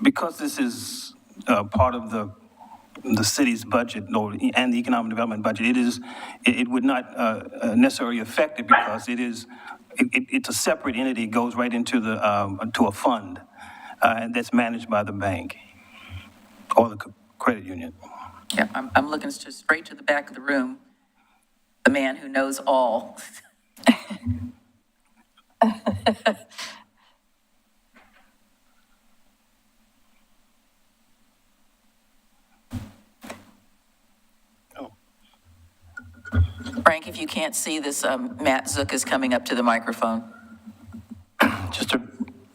Because this is part of the city's budget and the economic development budget, it would not necessarily affect it because it's a separate entity. It goes right into to a fund and that's managed by the bank or the credit union. Yeah, I'm looking straight to the back of the room. The man who knows all. Frank, if you can't see this, Matt Zook is coming up to the microphone. Just to,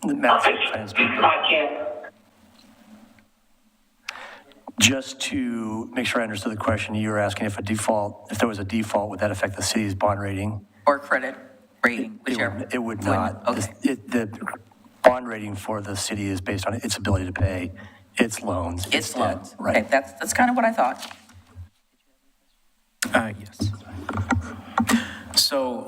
Matt, I can't. Just to make sure I understood the question, you were asking if there was a default, would that affect the city's bond rating? Or credit rating, whichever. It would not. Okay. The bond rating for the city is based on its ability to pay its loans. It's loans. Debt, right. Okay, that's kind of what I thought. Yes. So,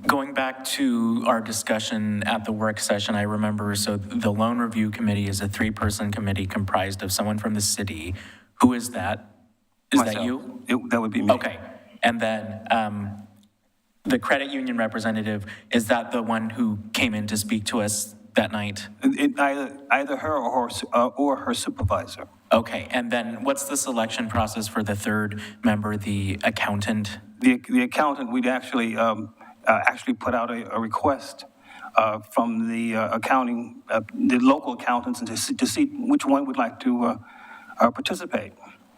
going back to our discussion at the work session, I remember, so the loan review committee is a 3-person committee comprised of someone from the city. Who is that? Is Myself. that you? That would be me. Okay. And then the credit union representative, is that the one who came in to speak to us that night? Either her or her supervisor. Okay. And then what's the selection process for the third member, the accountant? The accountant, we'd actually put out a request from the the local accountants, and to see which one would like to participate.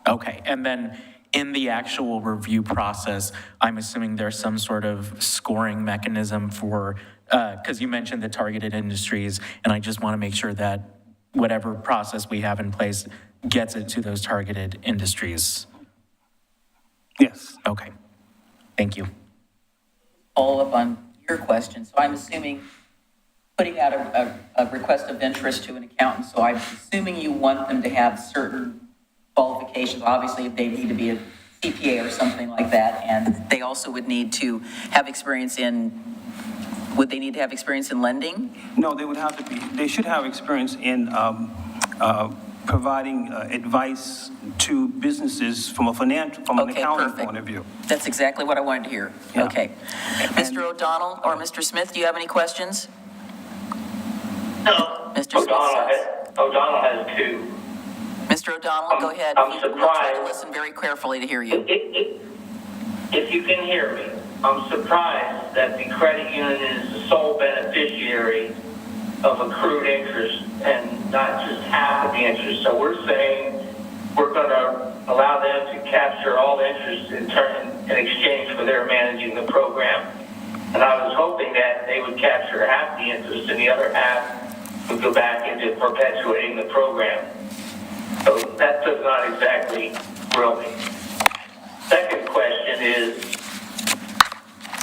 Okay, and then in the actual review process, I'm assuming there's some sort of scoring mechanism for, because you mentioned the targeted industries, and I just want to make sure that whatever process we have in place gets it to those targeted industries. Yes. Okay, thank you. Follow up on your question. So I'm assuming putting out a request of interest to an accountant. So I'm assuming you want them to have certain qualifications. Obviously, they need to be a CPA or something like that. And they also would need to have experience would they need to have experience in lending? No, they should have experience in providing advice to businesses from an accounting point of view. That's exactly what I wanted to hear. Yeah. Okay. Mr. O'Donnell or Mr. Smith, do you have any questions? No. Mr. O'Donnell has 2. Mr. O'Donnell, go ahead. I'm We'll try to surprised. listen very carefully to hear you. If you can hear me, I'm surprised that the credit union is the sole beneficiary of accrued interest and not just half of the interest. So we're saying we're going to allow them to capture all the interest in exchange for their managing the program. And I was hoping that they would capture half the interest and the other half would go back into perpetuating the program. So that does not exactly thrill me. Second question is,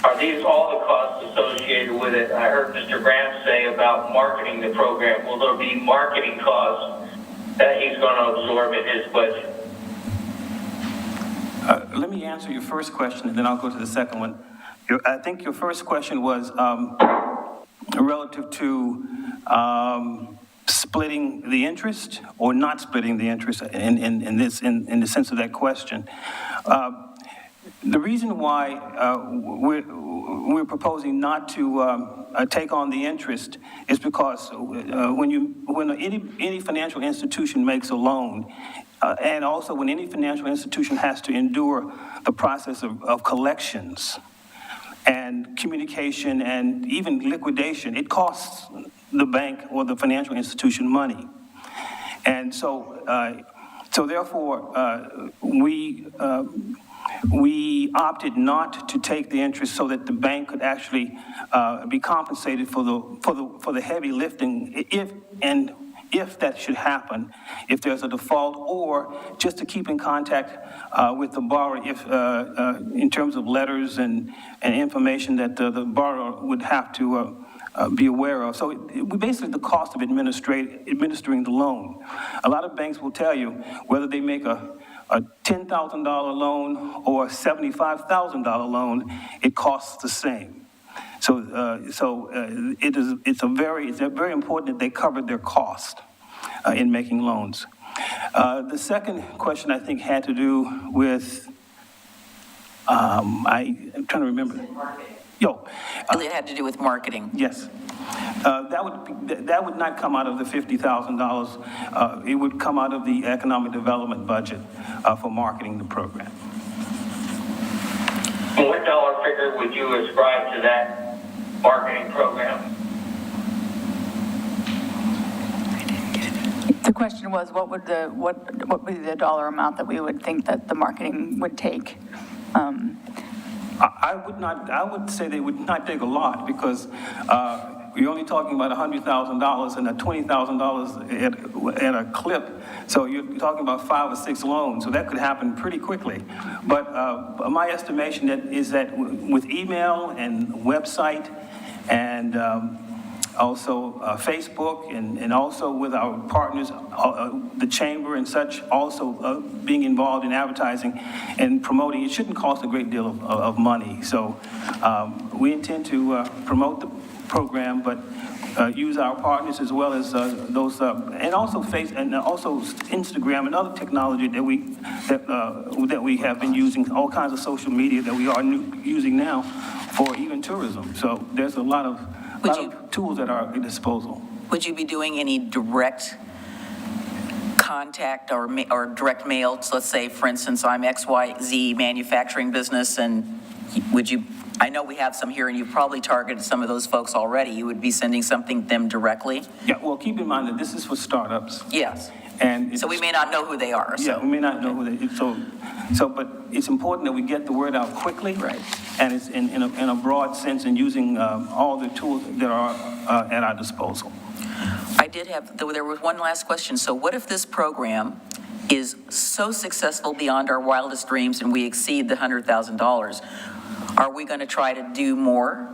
are these all the costs associated issue with it. I heard Mr. Graham say about marketing the program. Will there be marketing costs that he's going to absorb in his budget? Let me answer your first question, and then I'll go to the second one. I think your first question was relative to splitting the interest or not splitting the interest in the sense of that question. The reason why we're proposing not to take on the interest is because when any financial institution makes a loan, and also when any financial institution has to endure the process of collections and communication and even liquidation, it costs the bank or the financial institution money. And so therefore, we opted not to take the interest so that the bank could actually be compensated for the heavy lifting if that should happen, if there's a default, or just to keep in contact with the borrower if in terms of letters and information that the borrower would have to be aware of. So basically the cost of administering the loan. A lot of banks will tell you whether they make a $10,000 loan or a $75,000 loan, it costs the same. It's very important that they cover their cost in making loans. The second question I think had to do with, I'm trying to remember. It had to do with marketing. Yes. That would not come out of the $50,000. It would come out of the economic development budget for marketing the program. What dollar figure would you ascribe to that marketing program? The question was, what would be the dollar amount that we would think that the marketing would take? I would say they would not take a lot, because you're only talking about $100,000 and $20,000 at a clip. So you're talking about 5 or 6 loans. So that could happen pretty quickly. But my estimation is that with email and website and also Facebook and also with our partners, the chamber and such, also being involved in advertising and promoting, it shouldn't cost a great deal of money. So we intend to promote the program, but use our partners as well as those, and also Instagram and other technology that we have been using, all kinds of social media that we are using now for even tourism. So there's a lot of tools at our disposal. Would you be doing any direct contact or direct mail? So let's say, for instance, I'm XYZ manufacturing business, and would you, I know we have some here and you've probably targeted some of those folks already. You would be sending something to them directly? Yeah, well, keep in mind that this is for startups. Yes. And so we may not know who they are. Yeah, we may not know who they are. So, but it's important that we get the word out quickly. Right. And it's in a broad sense, and using all the tools that are at our disposal. There was one last question. So what if this program is so successful beyond our wildest dreams and we exceed the $100,000? Are we going to try to do more?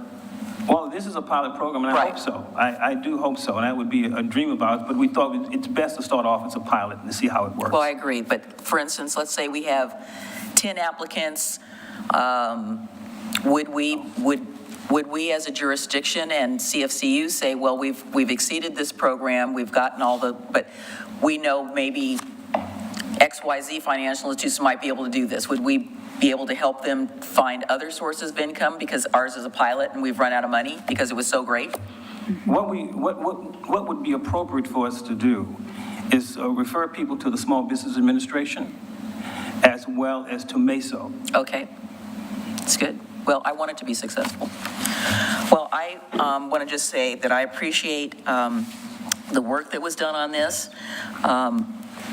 Well, this is a pilot program, and I hope so. I do hope so, and that would be a dream of ours, but we thought it's best to start off as a pilot and see how it works. Well, I agree, but for instance, let's say we have 10 applicants. Would we as a jurisdiction and CFCU say, well, we've exceeded this program, we've gotten all the, but we know maybe XYZ financial institutions might be able to do this. Would we be able to help them find other sources of income because ours is a pilot and we've run out of money because it was so great? What would be appropriate for us to do is refer people to the Small Business Administration as well as to MESO. Okay, that's good. Well, I want it to be successful. Well, I want to just say that I appreciate the work that was done on this.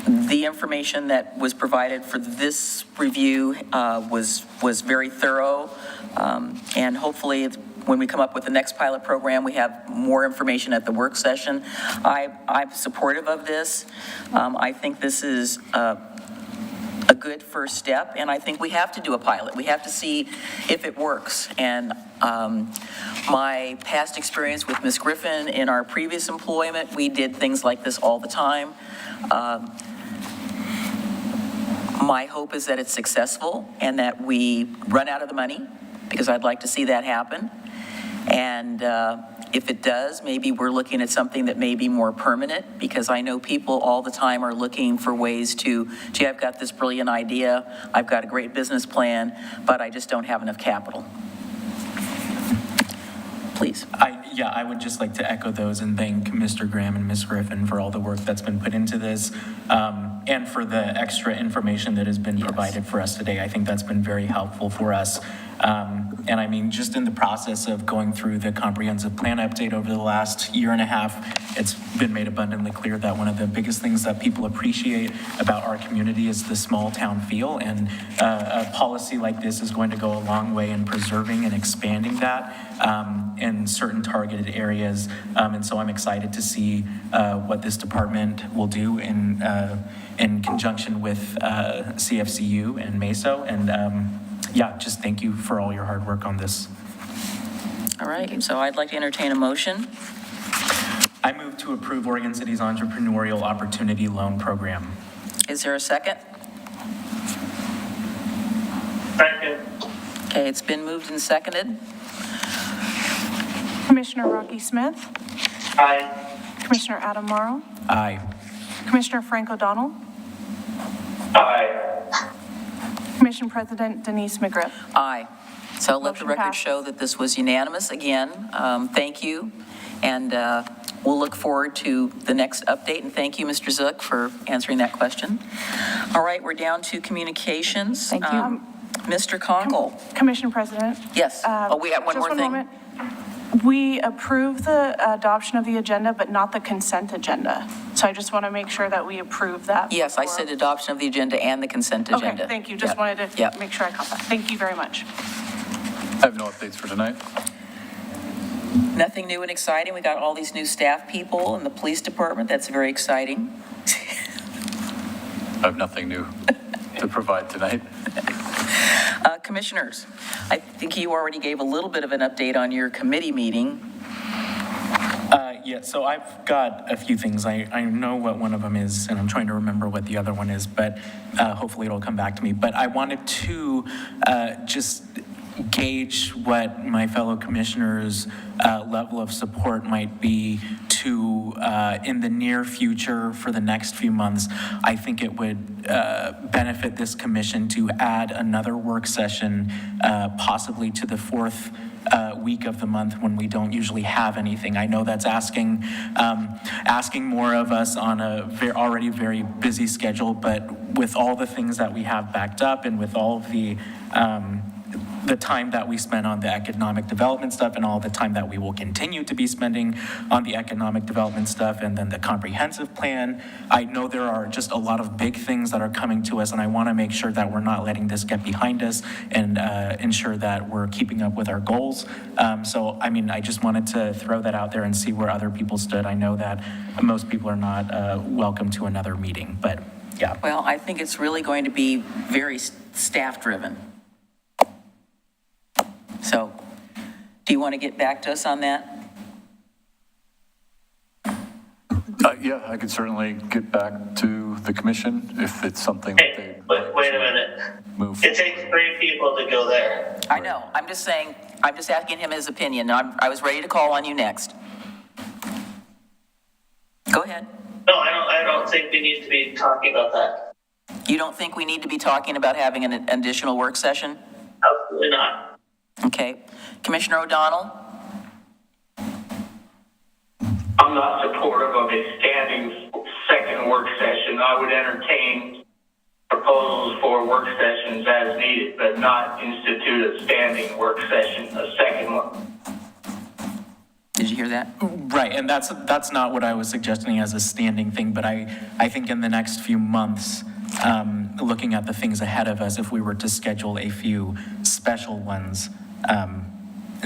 The information that was provided for this review was very thorough, and hopefully when we come up with the next pilot program, we have more information at the work session. I'm supportive of this. I think this is a good first step, and I think we have to do a pilot. We have to see if it works. And my past experience with Ms. Griffin in our previous employment, we did things like this all the time. My hope is that it's successful and that we run out of the money, because I'd like to see that happen. And if it does, maybe we're looking at something that may be more permanent, because I know people all the time are looking for ways to, gee, I've got this brilliant idea, I've got a great business plan, but I just don't have enough capital. Please. I would just like to echo those and thank Mr. Graham and Ms. Griffin for all the work that's been put into this, and for the extra information that has been provided for us today. I think that's been very helpful for us. And I mean, just in the process of going through the comprehensive plan update over the last year and a half, it's been made abundantly clear that one of the biggest things that people appreciate about our community is the small town feel, and a policy like this is going to go a long way in preserving and expanding that in certain targeted areas. And so I'm excited to see what this department will do in conjunction with CFCU and MESO. And just thank you for all your hard work on this. All right, so I'd like to entertain a motion. I move to approve Oregon City's Entrepreneurial Opportunity Loan Program. Is there a second? Second. Okay, it's been moved and seconded. Commissioner Rocky Smith, Aye. Commissioner Adam Morrow, Aye. Commissioner Frank O'Donnell, Aye. Commission President Denise McGriff. Aye. So let the Motion record passes. show that this was unanimous again. Thank you. And we'll look forward to the next update. And thank you, Mr. Zook, for answering that question. All right, we're down to communications. Thank you. Mr. Conkle. Commission President. Yes. We have one just more thing. Moment. We approve the adoption of the agenda, but not the consent agenda. So I just want to make sure that we approve that. Yes, I before. said adoption of the agenda and the consent agenda. Okay, thank you. Just Yep. wanted to Yep. make sure I caught that. Thank you very much. I have no updates for tonight. Nothing new and exciting. We got all these new staff people in the police department. That's very exciting. I have nothing new to provide tonight. Commissioners, I think you already gave a little bit of an update on your committee meeting. So I've got a few things. I know what one of them is, and I'm trying to remember what the other one is, but hopefully it'll come back to me. But I wanted to just gauge what my fellow commissioners' level of support might be to, in the near future, for the next few months. I think it would benefit this commission to add another work session, possibly to the fourth week of the month when we don't usually have anything. I know that's asking more of us on a already very busy schedule, but with all the things that we have backed up and with all of the time that we spend on the economic development stuff and all the time that we will continue to be spending on the economic development stuff and then the comprehensive plan. I know there are just a lot of big things that are coming to us, and I want to make sure that we're not letting this get behind us and ensure that we're keeping up with our goals. I just wanted to throw that out there and see where other people stood. I know that most people are not welcome to another meeting, but yeah. Well, I think it's really going to be very staff-driven. So, do you want to get back to us on that? Yeah, I could certainly get back to the commission if it's something that they Wait a minute. move. It takes 3 people to go there. I know. I'm just saying, I'm just asking him his opinion. I was ready to call on you next. Go ahead. No, I don't think we need to be talking about that. You don't think we need to be talking about having an additional work session? Absolutely not. Okay. Commissioner O'Donnell? I'm not supportive of a standing second work session. I would entertain proposals for work sessions as needed, but not institute a standing work session, a second one. Did you hear that? Right, and that's not what I was suggesting as a standing thing, but I think in the next few months, looking at the things ahead of us, if we were to schedule a few special ones,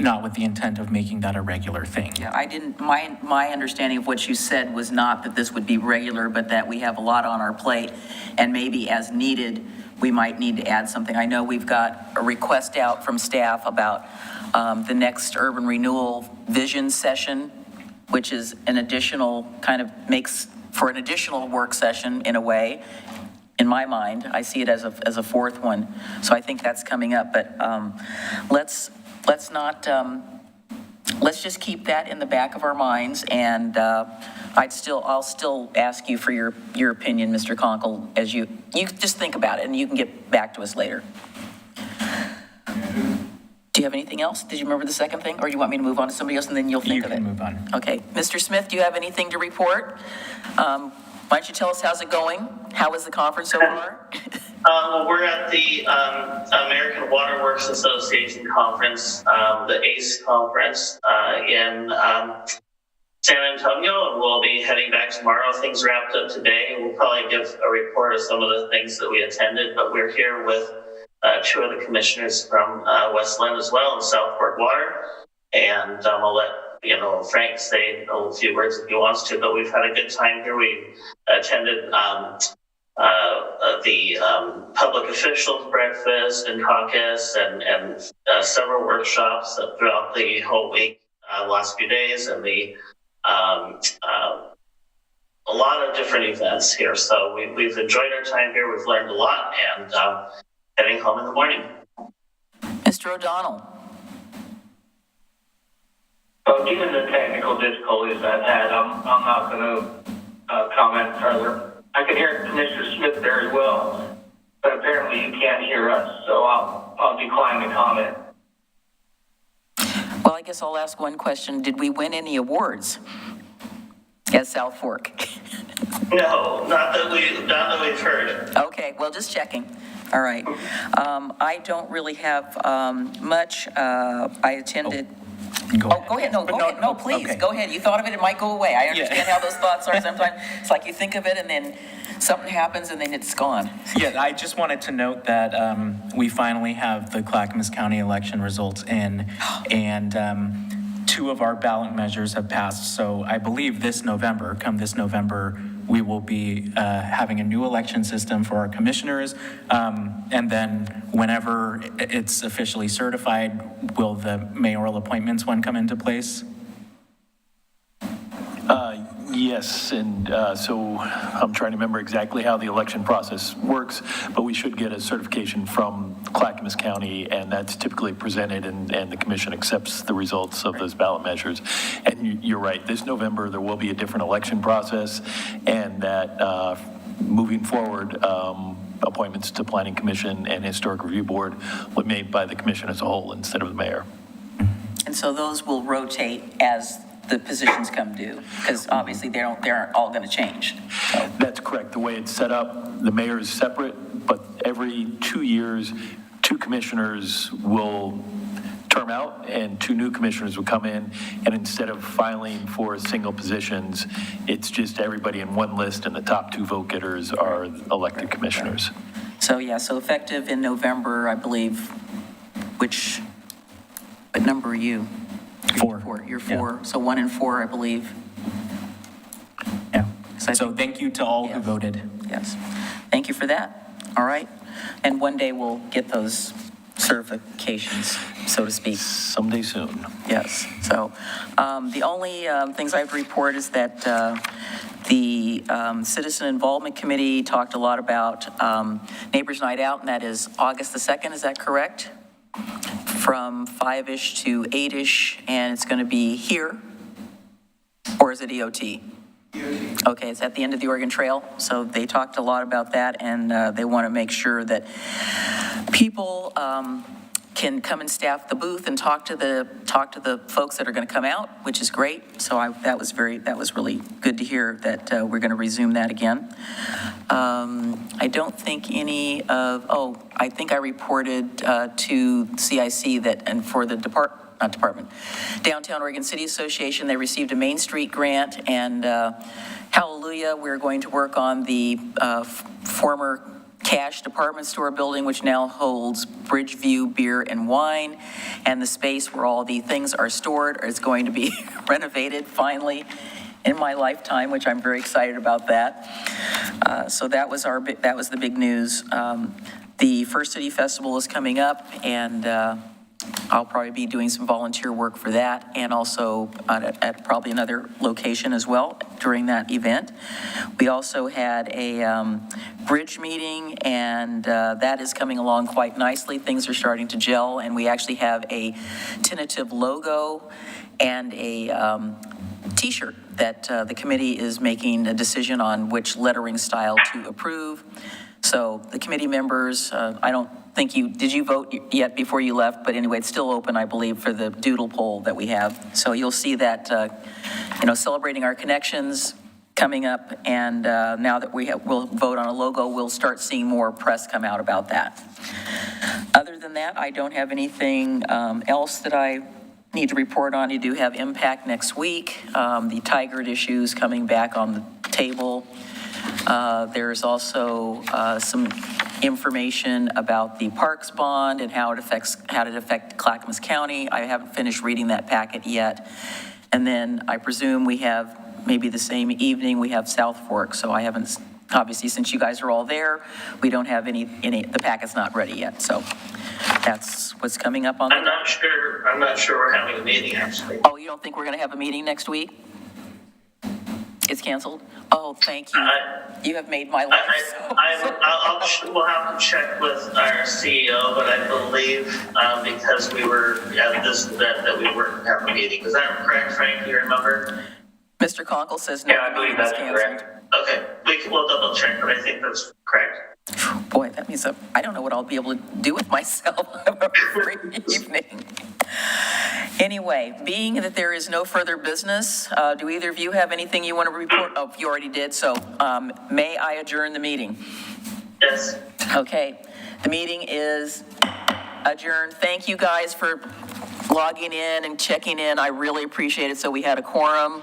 not with the intent of making that a regular thing. Yeah, I didn't, my understanding of what you said was not that this would be regular, but that we have a lot on our plate, and maybe as needed, we might need to add something. I know we've got a request out from staff about the next urban renewal vision session, which is an additional, kind of makes for an additional work session in a way. In my mind, I see it as a fourth one. So I think that's coming up, but let's just keep that in the back of our minds, and I'll still ask you for your opinion, Mr. Conkle, as you just think about it, and you can get back to us later. Do you have anything else? Did you remember the second thing, or you want me to move on to somebody else and then you'll think of it? You can move on. Okay. Mr. Smith, do you have anything to report? Why don't you tell us how's it going? How was the conference so far? Well, we're at the American Waterworks Association conference, the ACE conference in San Antonio, and we'll be heading back tomorrow. Things wrapped up today. We'll probably give a report of some of the things that we attended, but we're here with two of the commissioners from West Lynn as well, and Southport Water, and I'll let Frank say a few words if he wants to, but we've had a good time here. We attended the public officials breakfast and caucus and several workshops throughout the whole week, last few days, and a lot of different events here. So we've enjoyed our time here. We've learned a lot, and heading home in the morning. Mr. O'Donnell. Well, given the technical difficulties I've had, I'm not going to comment further. I can hear Commissioner Smith very well, but apparently you can't hear us, so I'll decline to comment. Well, I guess I'll ask one question. Did we win any awards at South Fork? No, not that we've heard. Okay, well, just checking. All right. I don't really have much. I attended. Go ahead. No, go ahead. No, please. Okay. Go ahead. You thought of it, it might go away. I understand how those thoughts are sometimes. It's like you think of it and then something happens and then it's gone. Yeah, I just wanted to note that we finally have the Clackamas County election results in, and two of our ballot measures have passed. So I believe this November, we will be having a new election system for our commissioners. And then whenever it's officially certified, will the mayoral appointments one come into place? Yes, and so I'm trying to remember exactly how the election process works, but we should get a certification from Clackamas County, and that's typically presented, and the commission accepts the results of those ballot measures. And you're right, this November there will be a different election process, and that moving forward, appointments to Planning Commission and Historic Review Board will be made by the commission as a whole instead of the mayor. And so those will rotate as the positions come due, because obviously they aren't all going to change. So. That's correct. The way it's set up, the mayor is separate, but every 2 years, two commissioners will term out and two new commissioners will come in, and instead of filing for single positions, it's just everybody in one list, and the top two vote getters are elected commissioners. So yeah, so effective in November, I believe, what number are you? Four. You're four. Yeah. So 1 and 4, I believe. Yeah. So thank you to all who voted. Yes. Thank you for that. All right. And one day we'll get those certifications, so to speak. Someday soon. Yes. So the only things I have to report is that the Citizen Involvement Committee talked a lot about Neighbors Night Out, and that is August the 2nd. Is that correct? From 5-ish to 8-ish, and it's going to be here, or is it EOT? EOT. Okay, it's at the end of the Oregon Trail, so they talked a lot about that, and they want to make sure that people can come and staff the booth and talk to the folks that are going to come out, which is great. So that was really good to hear that we're going to resume that again. I don't think I think I reported to CIC that, and for the Downtown Oregon City Association, they received a Main Street grant, and hallelujah, we're going to work on the former Cash department store building, which now holds Bridgeview Beer and Wine, and the space where all the things are stored is going to be renovated finally in my lifetime, which I'm very excited about that. So that was the big news. The First City Festival is coming up, and I'll probably be doing some volunteer work for that, and also at probably another location as well during that event. We also had a bridge meeting, and that is coming along quite nicely. Things are starting to gel, and we actually have a tentative logo and a T-shirt that the committee is making a decision on which lettering style to approve. So the committee members, I don't think did you vote yet before you left? But anyway, it's still open, I believe, for the doodle poll that we have. So you'll see that, celebrating our connections coming up. And now that we'll vote on a logo, we'll start seeing more press come out about that. Other than that, I don't have anything else that I need to report on. You do have impact next week. The Tigard issues coming back on the table. There's also some information about the Parks bond and how it affect Clackamas County. I haven't finished reading that packet yet. And then I presume we have, maybe the same evening, we have South Fork. So I haven't, obviously, since you guys are all there, we don't have any the packet's not ready yet. So that's what's coming up on I'm not sure we're having a meeting, actually. Oh, you don't think we're going to have a meeting next week? It's canceled? Oh, thank you. You have made my life We'll have to check with our CEO, but I believe because we were at this event that we weren't having a meeting. Is that correct, Frank? Do you remember? Mr. Conkle says no. Yeah, I believe that's correct. Okay, we'll double check, but I think that's correct. Boy, that means I don't know what I'll be able to do with myself every evening. Anyway, being that there is no further business, do either of you have anything you want to report? Oh, you already did, so may I adjourn the meeting? Yes. Okay, the meeting is adjourned. Thank you guys for logging in and checking in. I really appreciate it. So we had a quorum.